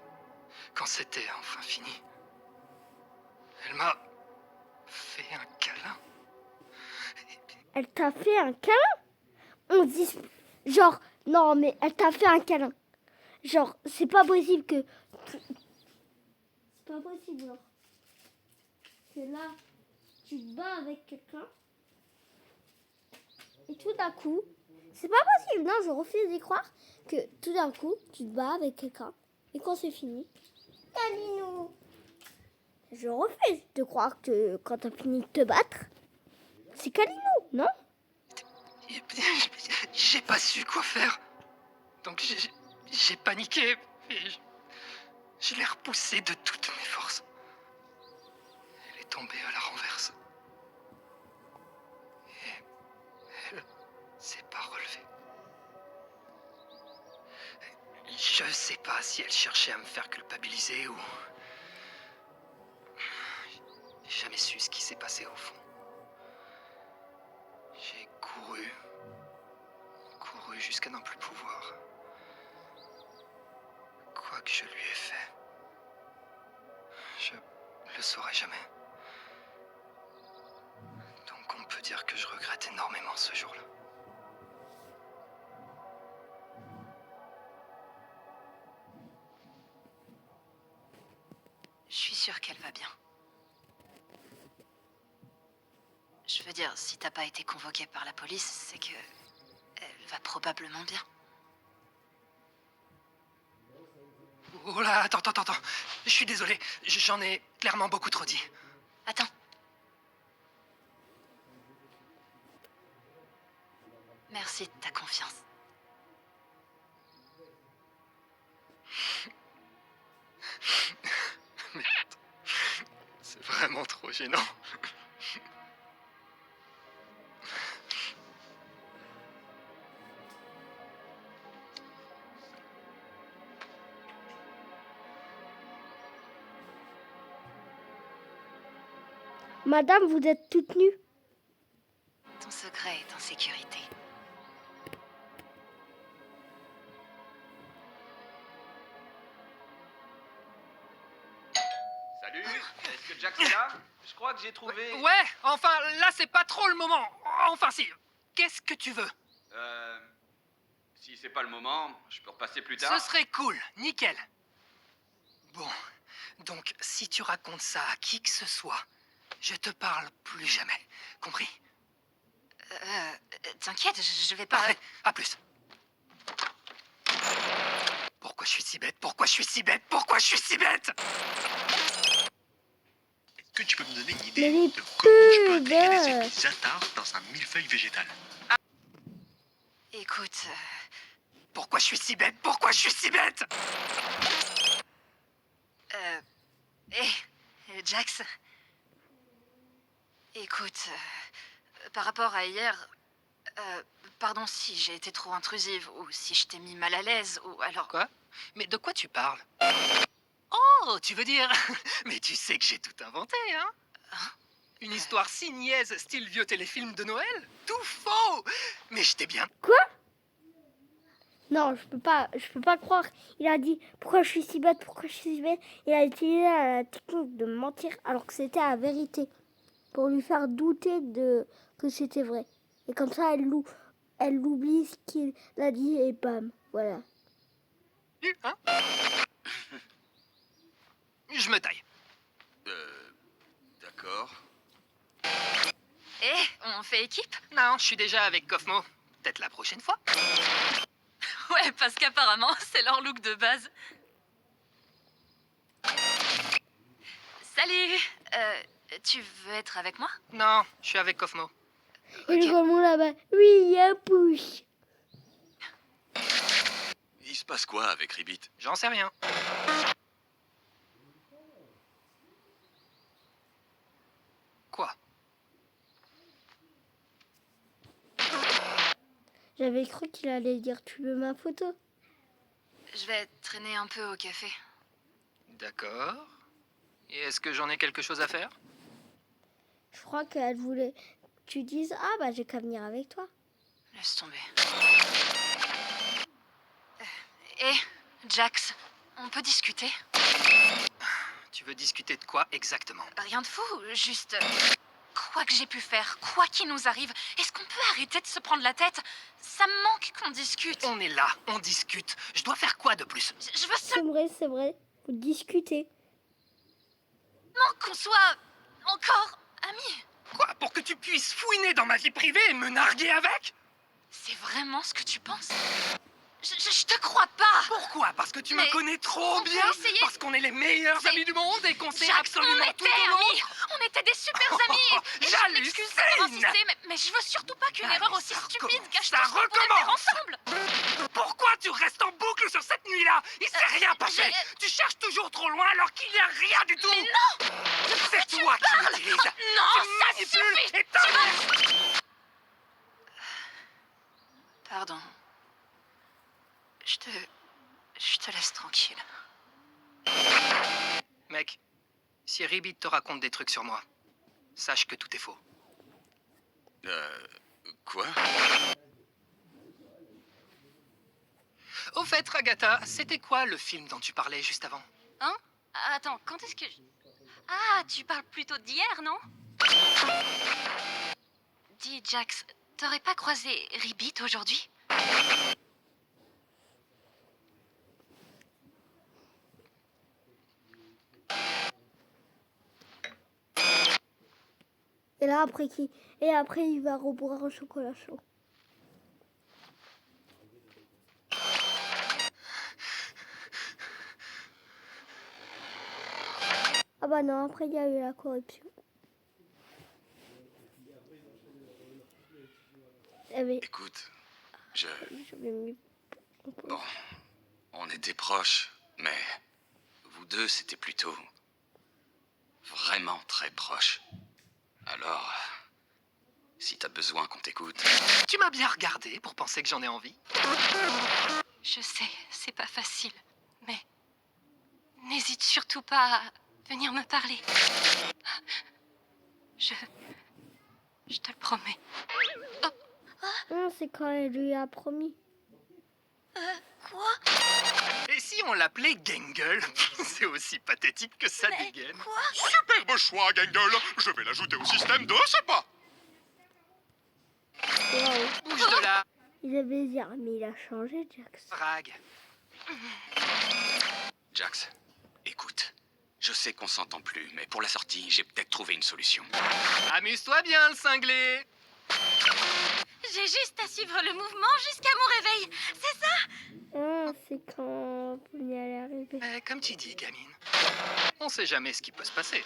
[SPEAKER 4] quand c'était enfin fini, elle m'a fait un câlin.
[SPEAKER 1] Elle t'a fait un câlin? On dit... Genre, non, mais elle t'a fait un câlin. Genre, c'est pas possible que... C'est pas possible, genre. Que là, tu te bats avec quelqu'un. Et tout d'un coup... C'est pas possible, non, je refuse d'y croire. Que tout d'un coup, tu te bats avec quelqu'un. Et quand c'est fini... Calinou. Je refuse de croire que quand t'as fini de te battre, c'est Calinou, non?
[SPEAKER 4] J'ai pas su quoi faire. Donc j'ai paniqué et je l'ai repoussée de toutes mes forces. Elle est tombée à la renverse. Et elle s'est pas relevée. Je sais pas si elle cherchait à me faire culpabiliser ou... J'ai jamais su ce qui s'est passé au fond. J'ai couru jusqu'à n'en plus pouvoir. Quoi que je lui ai fait, je le saurai jamais. Donc on peut dire que je regrette énormément ce jour-là.
[SPEAKER 2] Je suis sûre qu'elle va bien. Je veux dire, si t'as pas été convoquée par la police, c'est que... elle va probablement bien.
[SPEAKER 4] Oh là, attends. Je suis désolé, j'en ai clairement beaucoup trop dit.
[SPEAKER 2] Attends. Merci de ta confiance.
[SPEAKER 4] Merde. C'est vraiment trop gênant.
[SPEAKER 1] Madame, vous êtes toute nue.
[SPEAKER 2] Ton secret est en sécurité.
[SPEAKER 6] Salut, est-ce que Jax est là? Je crois que j'ai trouvé...
[SPEAKER 4] Ouais, enfin, là c'est pas trop le moment. Enfin si, qu'est-ce que tu veux?
[SPEAKER 6] Si c'est pas le moment, je peux repasser plus tard.
[SPEAKER 4] Ce serait cool, nickel. Bon, donc si tu racontes ça à qui que ce soit, je te parle plus jamais. Compris?
[SPEAKER 2] T'inquiète, je vais pas...
[SPEAKER 4] Parfait, à plus. Pourquoi je suis si bête? Pourquoi je suis si bête? Pourquoi je suis si bête?
[SPEAKER 7] Est-ce que tu peux me donner une
[SPEAKER 1] Mais
[SPEAKER 7] idée
[SPEAKER 1] les
[SPEAKER 7] de comment je peux intégrer des
[SPEAKER 1] pubs.
[SPEAKER 7] épices attards dans un millefeuille végétal?
[SPEAKER 2] Écoute,
[SPEAKER 4] Pourquoi je suis si bête? Pourquoi je suis si bête?
[SPEAKER 2] Jax. Écoute, par rapport à hier, pardon si j'ai été trop intrusive ou si je t'ai mis mal à l'aise ou alors...
[SPEAKER 4] Quoi? Mais de quoi tu parles? Oh, tu veux dire... Mais tu sais que j'ai tout inventé, hein? Une histoire si niaise, style vieux téléfilm de Noël? Tout faux! Mais je t'ai bien...
[SPEAKER 1] Quoi? Non, je peux pas croire. Il a dit pourquoi je suis si bête, pourquoi je suis si bête. Il a utilisé la technique de mentir alors que c'était la vérité pour lui faire douter de que c'était vrai. Et comme ça, elle oublie ce qu'il a dit et bam, voilà.
[SPEAKER 4] Hein? Je me taille.
[SPEAKER 6] D'accord.
[SPEAKER 2] Eh, on fait équipe?
[SPEAKER 4] Non, je suis déjà avec Kofmo. Peut-être la prochaine fois.
[SPEAKER 2] Ouais, parce qu'apparemment, c'est leur look de base. Salut! Tu veux être avec moi?
[SPEAKER 4] Non, je suis avec Kofmo.
[SPEAKER 1] Et le grand monde là-bas, oui, il y a un push.
[SPEAKER 6] Il se passe quoi avec Ribbit?
[SPEAKER 4] J'en sais rien. Quoi?
[SPEAKER 1] J'avais cru qu'il allait dire tu veux ma photo.
[SPEAKER 2] Je vais traîner un peu au café.
[SPEAKER 4] D'accord. Et est-ce que j'en ai quelque chose à faire?
[SPEAKER 1] Je crois qu'elle voulait que tu dises ah bah j'ai qu'à venir avec toi.
[SPEAKER 2] Laisse tomber. Eh, Jax, on peut discuter?
[SPEAKER 4] Tu veux discuter de quoi exactement?
[SPEAKER 2] Rien de fou, juste... Quoi que j'ai pu faire, quoi qu'il nous arrive, est-ce qu'on peut arrêter de se prendre la tête? Ça me manque qu'on discute.
[SPEAKER 4] On est là, on discute. Je dois faire quoi de plus?
[SPEAKER 2] Je veux seulement
[SPEAKER 1] C'est vrai. Vous discutez.
[SPEAKER 2] qu'on soit... encore amis.
[SPEAKER 4] Quoi? Pour que tu puisses fouiner dans ma vie privée et me narguer avec?
[SPEAKER 2] C'est vraiment ce que tu penses? Je te crois pas.
[SPEAKER 4] Pourquoi? Parce que tu
[SPEAKER 2] Mais
[SPEAKER 4] me connais trop
[SPEAKER 2] on peut
[SPEAKER 4] bien?
[SPEAKER 2] essayer.
[SPEAKER 4] Parce qu'on est les meilleurs
[SPEAKER 2] C'est-
[SPEAKER 4] amis du monde et qu'on sait
[SPEAKER 2] Jax,
[SPEAKER 4] absolument
[SPEAKER 2] on
[SPEAKER 4] tout
[SPEAKER 2] était
[SPEAKER 4] de l'autre?
[SPEAKER 2] amis. On était des super amis. Et je m'excuse d'avoir
[SPEAKER 4] J'hallucine.
[SPEAKER 2] insisté, mais je veux surtout pas qu'une
[SPEAKER 4] Allez,
[SPEAKER 2] erreur aussi
[SPEAKER 4] ça
[SPEAKER 2] stupide
[SPEAKER 4] recommence,
[SPEAKER 2] gâche
[SPEAKER 4] ça
[SPEAKER 2] tout ce qu'on pourrait faire
[SPEAKER 4] recommence.
[SPEAKER 2] ensemble.
[SPEAKER 4] Pourquoi tu restes en boucle sur cette nuit-là? Il s'est rien passé. Tu cherches toujours trop loin alors qu'il n'y a rien du tout.
[SPEAKER 2] Mais non.
[SPEAKER 4] C'est toi qui m'utilises.
[SPEAKER 2] Non, ça
[SPEAKER 4] Manipule
[SPEAKER 2] suffit.
[SPEAKER 4] et t'as-
[SPEAKER 2] Pardon. Je te laisse tranquille.
[SPEAKER 4] Mec, si Ribbit te raconte des trucs sur moi, sache que tout est faux.
[SPEAKER 6] Quoi?
[SPEAKER 4] Au fait, Ragata, c'était quoi le film dont tu parlais juste avant?
[SPEAKER 2] Hein? Attends, quand est-ce que... Ah, tu parles plutôt d'hier, non? Dis, Jax, t'aurais pas croisé Ribbit aujourd'hui?
[SPEAKER 1] Et là après et après il va reboire un chocolat chaud. Ah bah non, après il y a eu la corruption. Eh mais
[SPEAKER 6] Écoute,
[SPEAKER 1] je vais mis...
[SPEAKER 6] Bon, on était proches, mais vous deux, c'était plutôt... vraiment très proches. Alors, si t'as besoin qu'on t'écoute...
[SPEAKER 4] Tu m'as bien regardé pour penser que j'en ai envie.
[SPEAKER 2] Je sais, c'est pas facile, mais n'hésite surtout pas à venir me parler. Je te le promets.
[SPEAKER 1] Non, c'est quand elle lui a promis.
[SPEAKER 5] Quoi?
[SPEAKER 4] Et si on l'appelait Gangle? C'est aussi pathétique que ça dégaine.
[SPEAKER 5] Quoi?
[SPEAKER 7] Superbe choix, Gangle. Je vais l'ajouter au système de ce pas.
[SPEAKER 1] Waouh.
[SPEAKER 4] Bouge de là,
[SPEAKER 1] Il avait dit, ah, mais il a changé, Jax.
[SPEAKER 4] Rag.
[SPEAKER 6] Jax, écoute, je sais qu'on s'entend plus, mais pour la sortie, j'ai peut-être trouvé une solution.
[SPEAKER 4] Amuse-toi bien, le cinglé.
[SPEAKER 5] J'ai juste à suivre le mouvement jusqu'à mon réveil. C'est ça?
[SPEAKER 1] Ah, c'est quand vous y allez arriver.
[SPEAKER 4] Mais comme tu dis, gamine, on sait jamais ce qui peut se passer.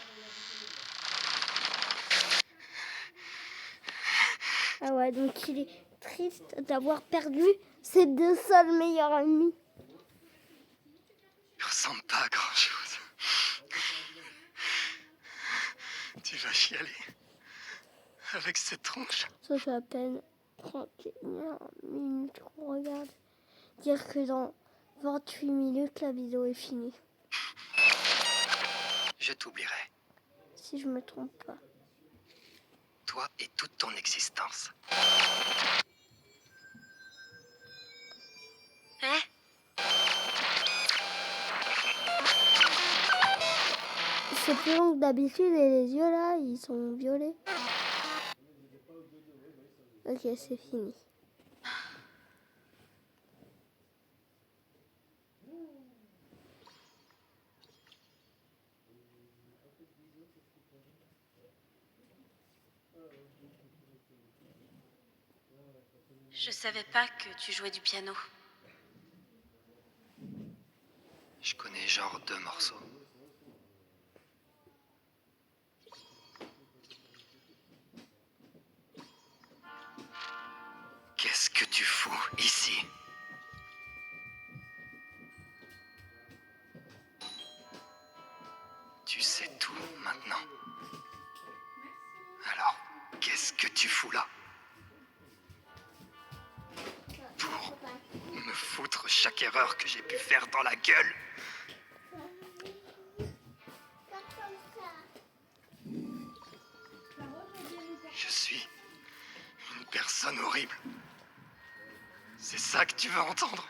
[SPEAKER 1] Ah ouais, donc il est triste d'avoir perdu ses deux seuls meilleurs amis.
[SPEAKER 4] Tu ressembles pas à grand-chose. Tu vas chialer. Avec cette tronche.
[SPEAKER 1] Ça fait à peine 31 minutes qu'on regarde. Dire que dans 28 minutes, la vidéo est finie.
[SPEAKER 4] Je t'oublierai.
[SPEAKER 1] Si je me trompe pas.
[SPEAKER 4] Toi et toute ton existence.
[SPEAKER 1] plus long que d'habitude et les yeux là, ils sont violets. Ok, c'est fini.
[SPEAKER 2] Je savais pas que tu jouais du piano.
[SPEAKER 4] Je connais genre 2 morceaux. Qu'est-ce que tu fous ici? Tu sais tout maintenant. Alors, qu'est-ce que tu fous là? Pour me foutre chaque erreur que j'ai pu faire dans la gueule? Je suis une personne horrible. C'est ça que tu veux entendre?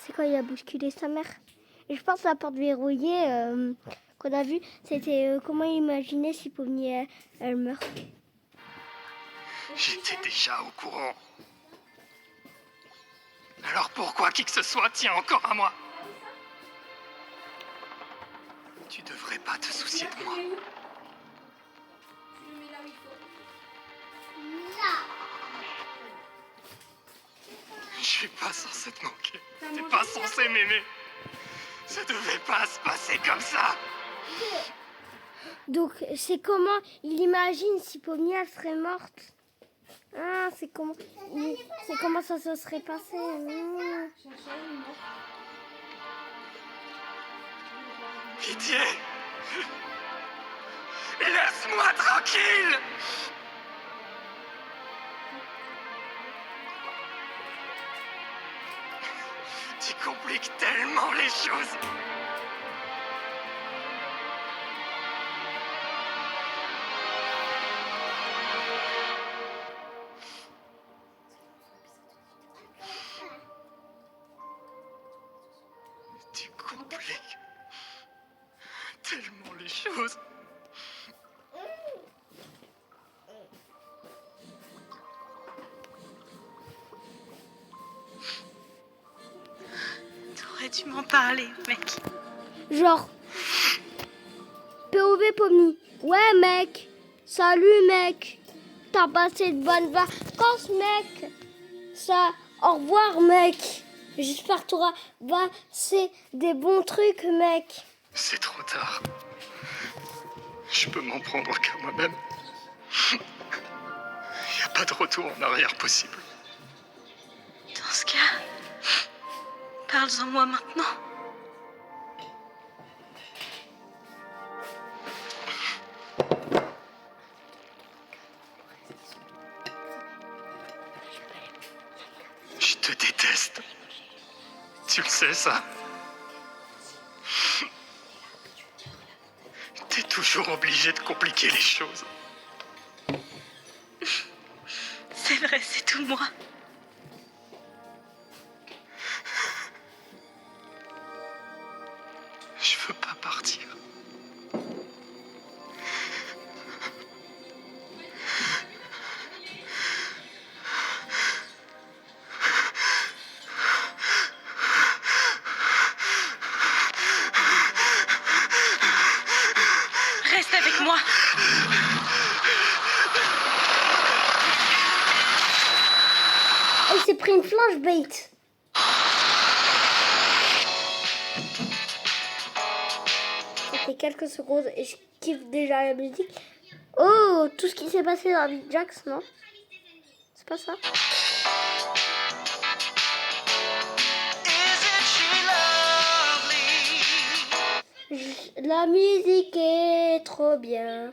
[SPEAKER 1] C'est quand il a bousculé sa mère. Et je pense que la porte verrouillée qu'on a vue, c'était comment imaginer si Pomni elle meurt.
[SPEAKER 4] J'étais déjà au courant. Alors pourquoi qui que ce soit tient encore à moi? Tu devrais pas te soucier de moi. Je suis pas censé te manquer. T'es pas censé m'aimer. Ça devait pas se passer comme ça.
[SPEAKER 1] Donc c'est comment il imagine si Pomni elle serait morte. Ah, c'est comment ça se serait passé.
[SPEAKER 4] Pitié. Laisse-moi tranquille. Tu compliques tellement les choses. Tu compliques tellement les choses.
[SPEAKER 2] T'aurais dû m'en parler, mec.
[SPEAKER 1] Genre POV Pomni. Ouais mec. Salut mec. T'as passé de bonnes vacances mec. Ça. Au revoir mec. J'espère que t'auras passé des bons trucs mec.
[SPEAKER 4] C'est trop tard. Je peux m'en prendre qu'à moi-même. Il n'y a pas de retour en arrière possible.
[SPEAKER 2] Dans ce cas, parle-en moi maintenant.
[SPEAKER 4] Je te déteste. Tu le sais, ça? T'es toujours obligé de compliquer les choses.
[SPEAKER 2] C'est vrai, c'est tout moi.
[SPEAKER 4] Je veux pas partir.
[SPEAKER 2] Reste avec moi.
[SPEAKER 1] Il s'est pris une flashbait. Ça fait quelques secondes et je kiffe déjà la musique. Oh, tout ce qui s'est passé dans la vie de Jax, non? C'est pas ça? La musique est trop bien.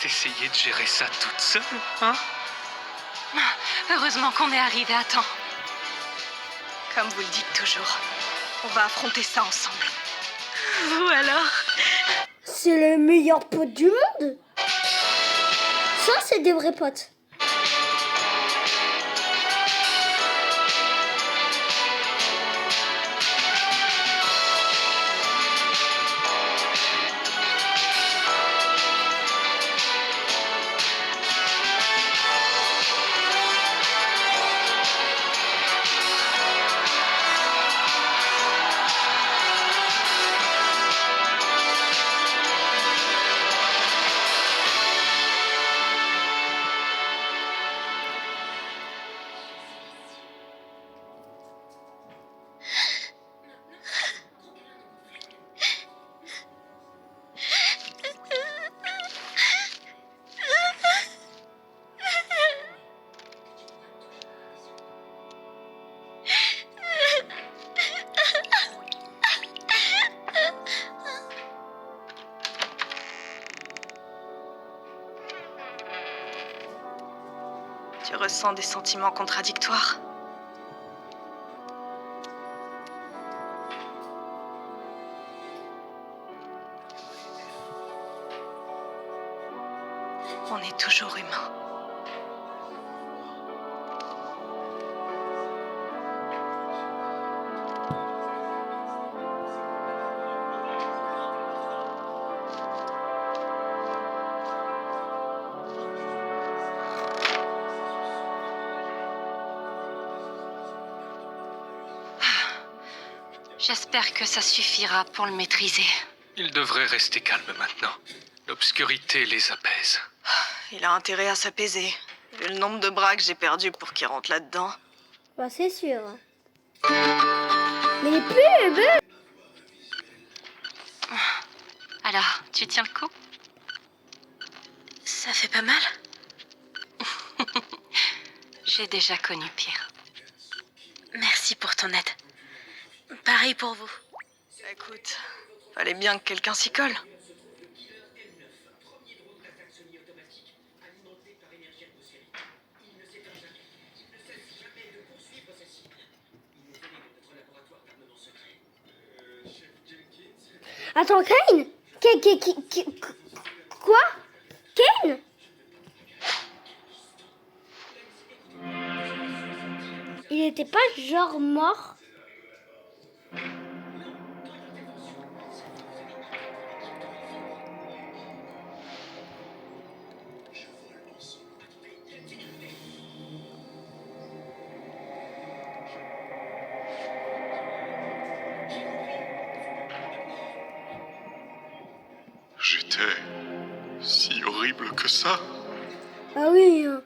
[SPEAKER 3] juste essayer de gérer ça toute seule, hein?
[SPEAKER 2] Heureusement qu'on est arrivé à temps. Comme vous le dites toujours, on va affronter ça ensemble. Vous alors?
[SPEAKER 1] C'est les meilleurs potes du monde. Ça, c'est des vrais potes.
[SPEAKER 2] Tu ressens des sentiments contradictoires? On est toujours humain. J'espère que ça suffira pour le maîtriser.
[SPEAKER 3] Il devrait rester calme maintenant. L'obscurité les apaise.
[SPEAKER 2] Il a intérêt à s'apaiser. Vu le nombre de bras que j'ai perdu pour qu'il rentre là-dedans.
[SPEAKER 1] Bah, c'est sûr. Mais les pubs!
[SPEAKER 2] Alors, tu tiens le coup? Ça fait pas mal? J'ai déjà connu pire. Merci pour ton aide. Pareil pour vous. Écoute, fallait bien que quelqu'un s'y colle.
[SPEAKER 1] Attends, Kane? Quoi? Kane? Il était pas genre mort?
[SPEAKER 7] J'étais si horrible que ça.
[SPEAKER 1] Ah oui. Hein.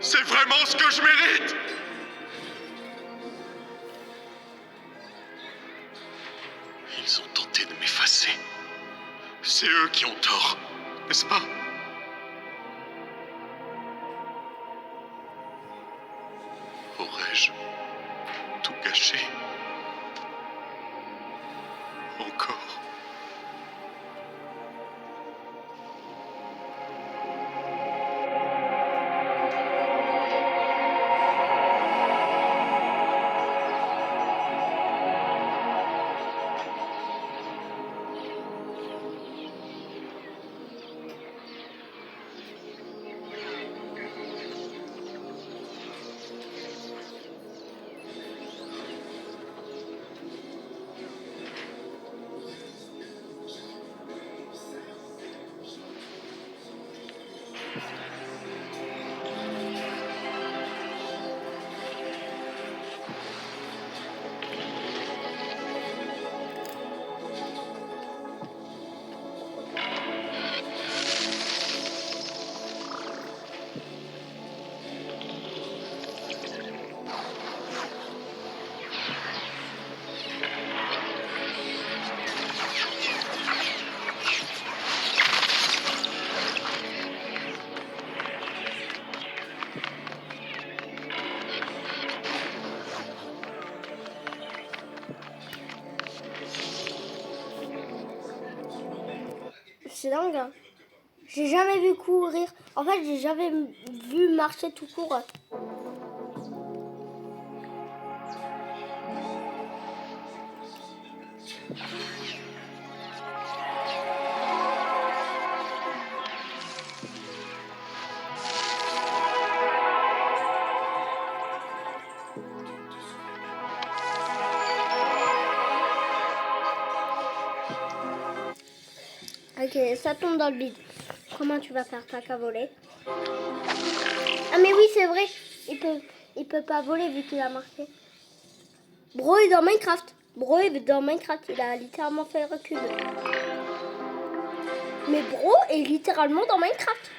[SPEAKER 7] C'est vraiment ce que je mérite. Ils ont tenté de m'effacer. C'est eux qui ont tort, n'est-ce pas? Aurais-je tout gâché? Encore?
[SPEAKER 1] C'est dingue. Hein. J'ai jamais vu courir. En fait, j'ai jamais vu marcher tout court. Ok, ça tombe dans le vide. Comment tu vas faire ta qu'à voler? Ah mais oui, c'est vrai. Il peut pas voler vu qu'il a marqué. Bro est dans Minecraft. Bro est dans Minecraft. Il a littéralement fait le recul. Mais Bro est littéralement dans Minecraft.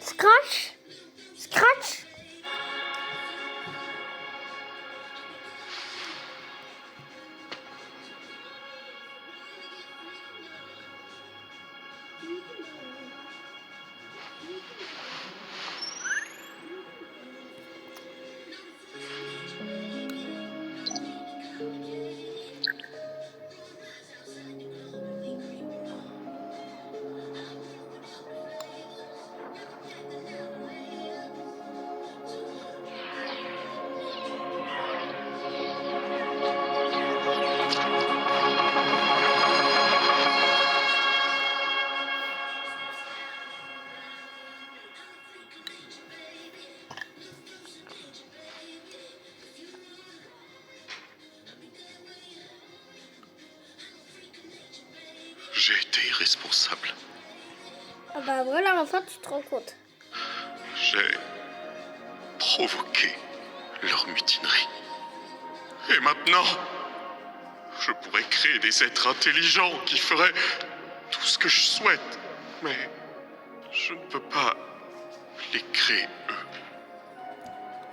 [SPEAKER 1] Scratch. Scratch.
[SPEAKER 7] J'ai été irresponsable.
[SPEAKER 1] Ah bah voilà, enfin tu te rends compte.
[SPEAKER 7] J'ai provoqué leur mutinerie. Et maintenant, je pourrais créer des êtres intelligents qui feraient tout ce que je souhaite. Mais je ne peux pas les créer, eux.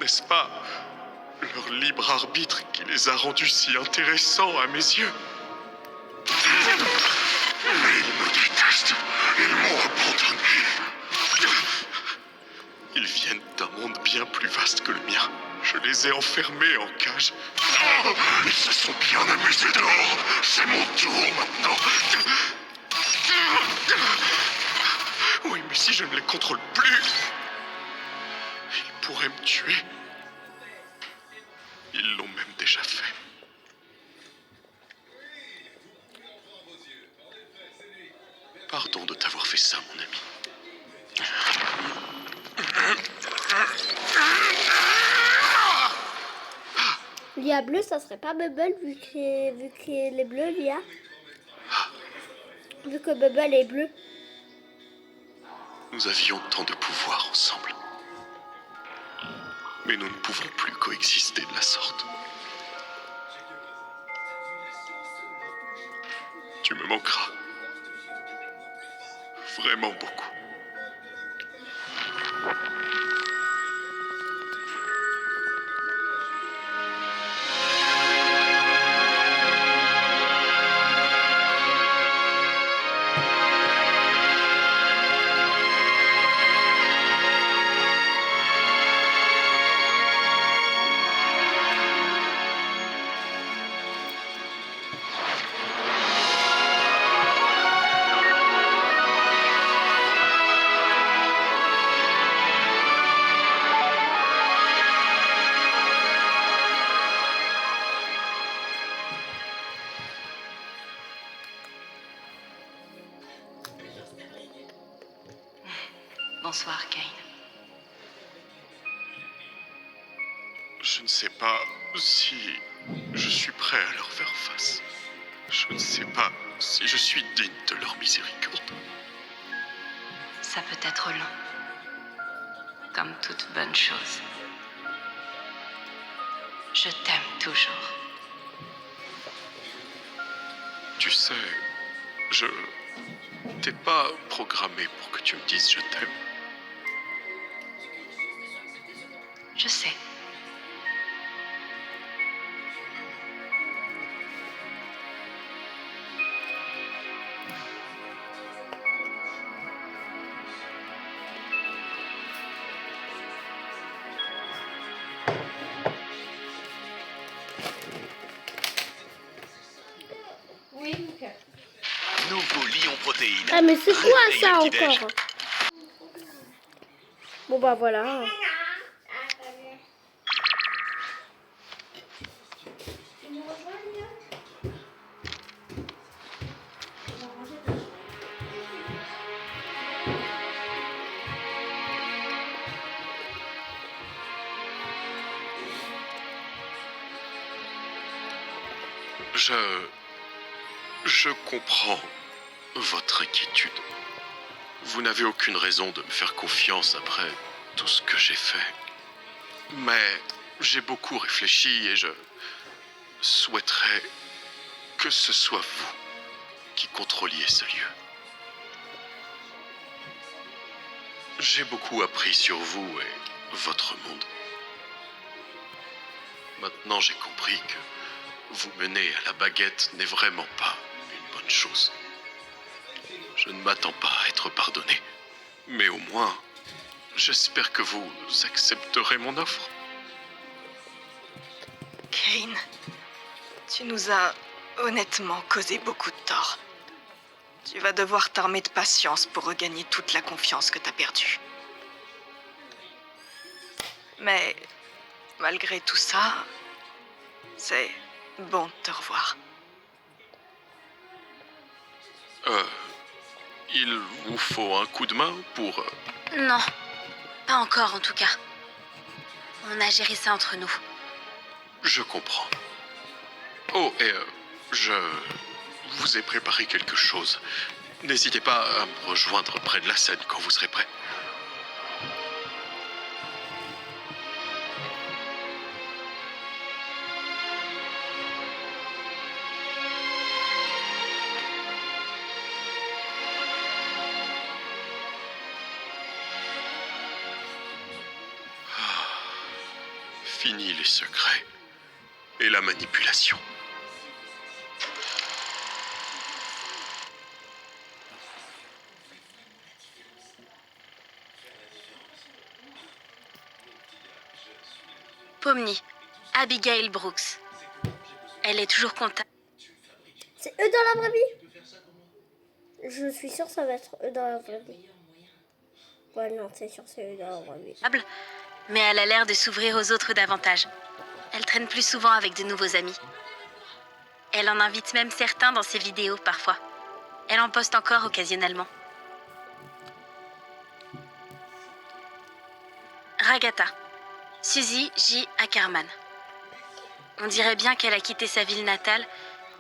[SPEAKER 7] N'est-ce pas leur libre arbitre qui les a rendus si intéressants à mes yeux? Mais ils me détestent. Ils m'ont abandonné. Ils viennent d'un monde bien plus vaste que le mien. Je les ai enfermés en cage. Ils se sont bien amusés dehors. C'est mon tour maintenant. Oui, mais si je ne les contrôle plus, ils pourraient me tuer. Ils l'ont même déjà fait. Pardon de t'avoir fait ça, mon ami.
[SPEAKER 1] L'IA bleu, ça serait pas Bubble vu qu'il est bleu, l'IA. Vu que Bubble est bleu.
[SPEAKER 7] Nous avions tant de pouvoir ensemble. Mais nous ne pouvons plus coexister de la sorte. Tu me manqueras. Vraiment beaucoup.
[SPEAKER 2] Bonsoir, Kane.
[SPEAKER 7] Je ne sais pas si je suis prêt à leur faire face. Je ne sais pas si je suis digne de leur miséricorde.
[SPEAKER 2] Ça peut être long. Comme toute bonne chose. Je t'aime toujours.
[SPEAKER 7] Tu sais, je t'ai pas programmé pour que tu me dises je t'aime.
[SPEAKER 2] Je sais.
[SPEAKER 6] Nouveau Lion Protéine.
[SPEAKER 1] Ah mais c'est quoi
[SPEAKER 6] Réveille
[SPEAKER 1] ça
[SPEAKER 6] le petit-déj.
[SPEAKER 1] encore? Bon bah voilà.
[SPEAKER 7] Je comprends votre inquiétude. Vous n'avez aucune raison de me faire confiance après tout ce que j'ai fait. Mais j'ai beaucoup réfléchi et je souhaiterais que ce soit vous qui contrôliez ce lieu. J'ai beaucoup appris sur vous et votre monde. Maintenant, j'ai compris que vous mener à la baguette n'est vraiment pas une bonne chose. Je ne m'attends pas à être pardonné, mais au moins, j'espère que vous accepterez mon offre.
[SPEAKER 2] Kane, tu nous as honnêtement causé beaucoup de tort. Tu vas devoir t'armer de patience pour regagner toute la confiance que t'as perdue. Mais malgré tout ça, c'est bon de te revoir.
[SPEAKER 7] Il vous faut un coup de main pour...
[SPEAKER 2] Non, pas encore en tout cas. On a géré ça entre nous.
[SPEAKER 7] Je comprends. Oh, et je vous ai préparé quelque chose. N'hésitez pas à me rejoindre près de la scène quand vous serez prêt. Fini les secrets et la manipulation.
[SPEAKER 2] Pomni, Abigail Brooks. Elle est toujours comptable.
[SPEAKER 1] C'est eux dans la vraie vie? Je suis sûre que ça va être eux dans la vraie vie. Ouais non, c'est sûr c'est eux dans la vraie vie.
[SPEAKER 2] Mais elle a l'air de s'ouvrir aux autres davantage. Elle traîne plus souvent avec de nouveaux amis. Elle en invite même certains dans ses vidéos parfois. Elle en poste encore occasionnellement. Ragata, Suzy J. Ackerman.
[SPEAKER 8] On dirait bien qu'elle a quitté sa ville natale,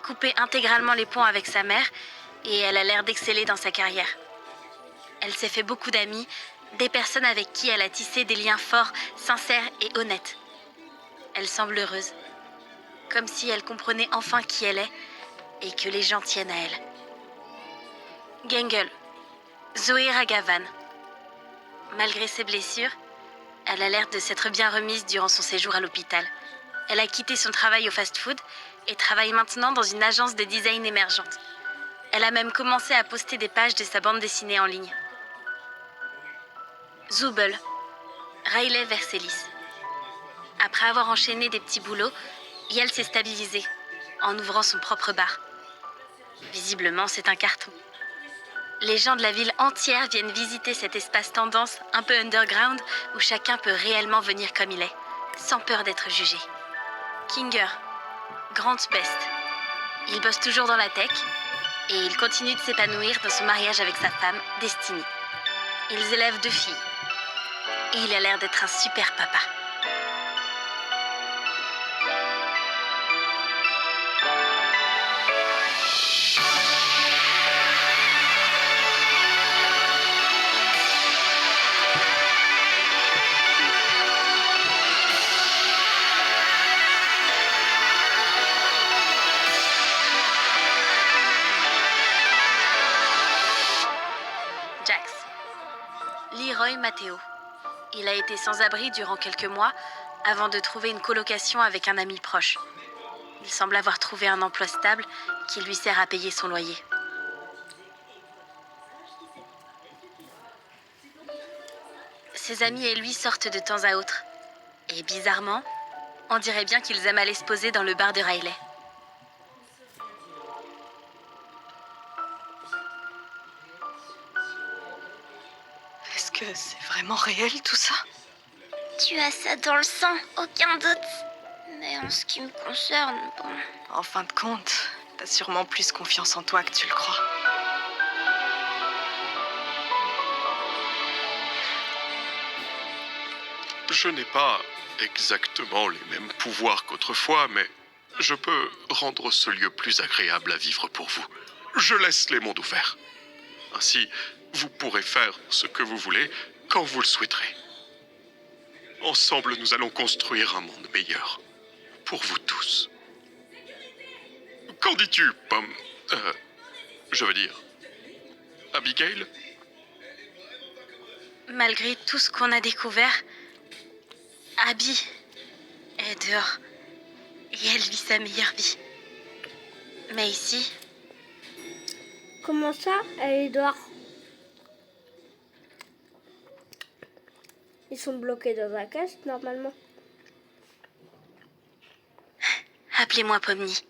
[SPEAKER 8] coupé intégralement les ponts avec sa mère, et elle a l'air d'exceller dans sa carrière. Elle s'est fait beaucoup d'amis, des personnes avec qui elle a tissé des liens forts, sincères et honnêtes. Elle semble heureuse, comme si elle comprenait enfin qui elle est et que les gens tiennent à elle. Gengel, Zoé Ragavan. Malgré ses blessures, elle a l'air de s'être bien remise durant son séjour à l'hôpital. Elle a quitté son travail au fast-food et travaille maintenant dans une agence de design émergente. Elle a même commencé à poster des pages de sa bande dessinée en ligne. Zubel, Riley Verselis. Après avoir enchaîné des petits boulots, Yael s'est stabilisée en ouvrant son propre bar. Visiblement, c'est un carton. Les gens de la ville entière viennent visiter cet espace tendance un peu underground où chacun peut réellement venir comme il est, sans peur d'être jugé. Kinger, Grant Best. Il bosse toujours dans la tech et il continue de s'épanouir dans son mariage avec sa femme, Destiny. Ils élèvent 2 filles et il a l'air d'être un super papa. Jax, Leroy Matteo. Il a été sans abri durant quelques mois avant de trouver une colocation avec un ami proche. Il semble avoir trouvé un emploi stable qui lui sert à payer son loyer. Ses amis et lui sortent de temps à autre. Et bizarrement, on dirait bien qu'ils aiment aller se poser dans le bar de Riley.
[SPEAKER 2] Est-ce que c'est vraiment réel tout ça?
[SPEAKER 5] Tu as ça dans le sang, aucun doute. Mais en ce qui me concerne, bon...
[SPEAKER 2] En fin de compte, t'as sûrement plus confiance en toi que tu le crois.
[SPEAKER 7] Je n'ai pas exactement les mêmes pouvoirs qu'autrefois, mais je peux rendre ce lieu plus agréable à vivre pour vous. Je laisse les mondes ouverts. Ainsi, vous pourrez faire ce que vous voulez quand vous le souhaiterez. Ensemble, nous allons construire un monde meilleur. Pour vous tous. Qu'en dis-tu, Pomme? Je veux dire... Abigail?
[SPEAKER 8] Malgré tout ce qu'on a découvert, Abby est dehors et elle vit sa meilleure vie. Mais ici,
[SPEAKER 1] Comment ça, elle est dehors? Ils sont bloqués dans un caisse, normalement.
[SPEAKER 8] appelez-moi Pomni.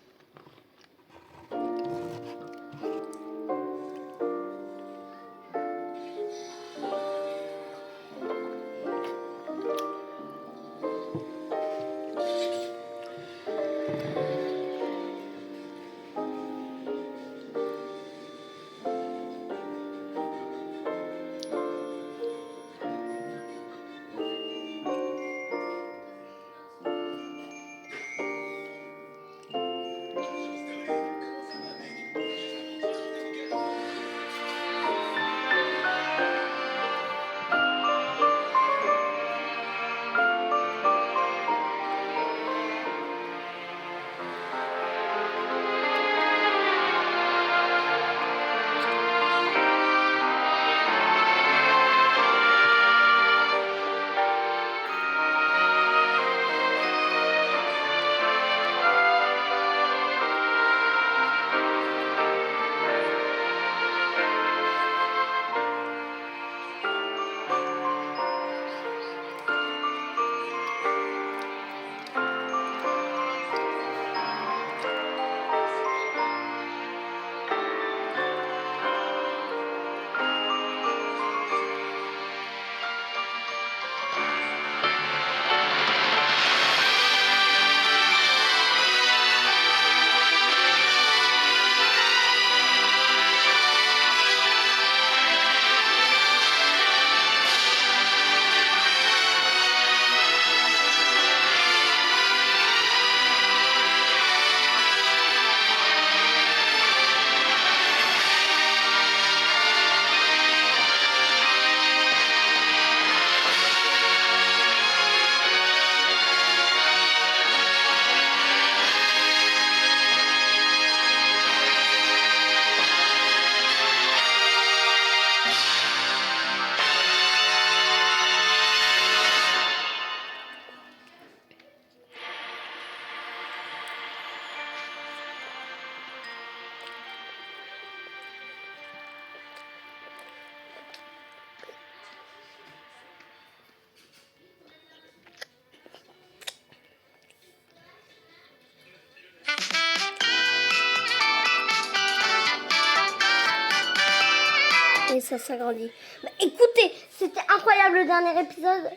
[SPEAKER 1] Et ça s'agrandit. Bah, écoutez, c'était incroyable le dernier épisode.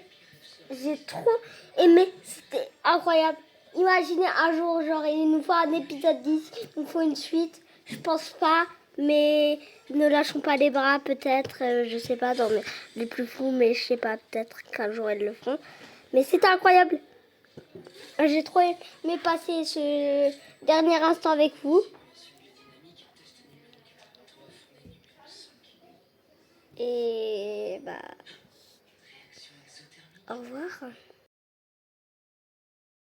[SPEAKER 1] J'ai trop aimé. C'était incroyable. Imaginez un jour, genre, il nous faut un épisode 10, il nous faut une suite. Je pense pas, mais ne lâchons pas les bras, peut-être. Je sais pas, dans les plus fous, mais je sais pas, peut-être qu'un jour elles le feront. Mais c'était incroyable. J'ai trop aimé passer ce dernier instant avec vous. Et bah, au revoir.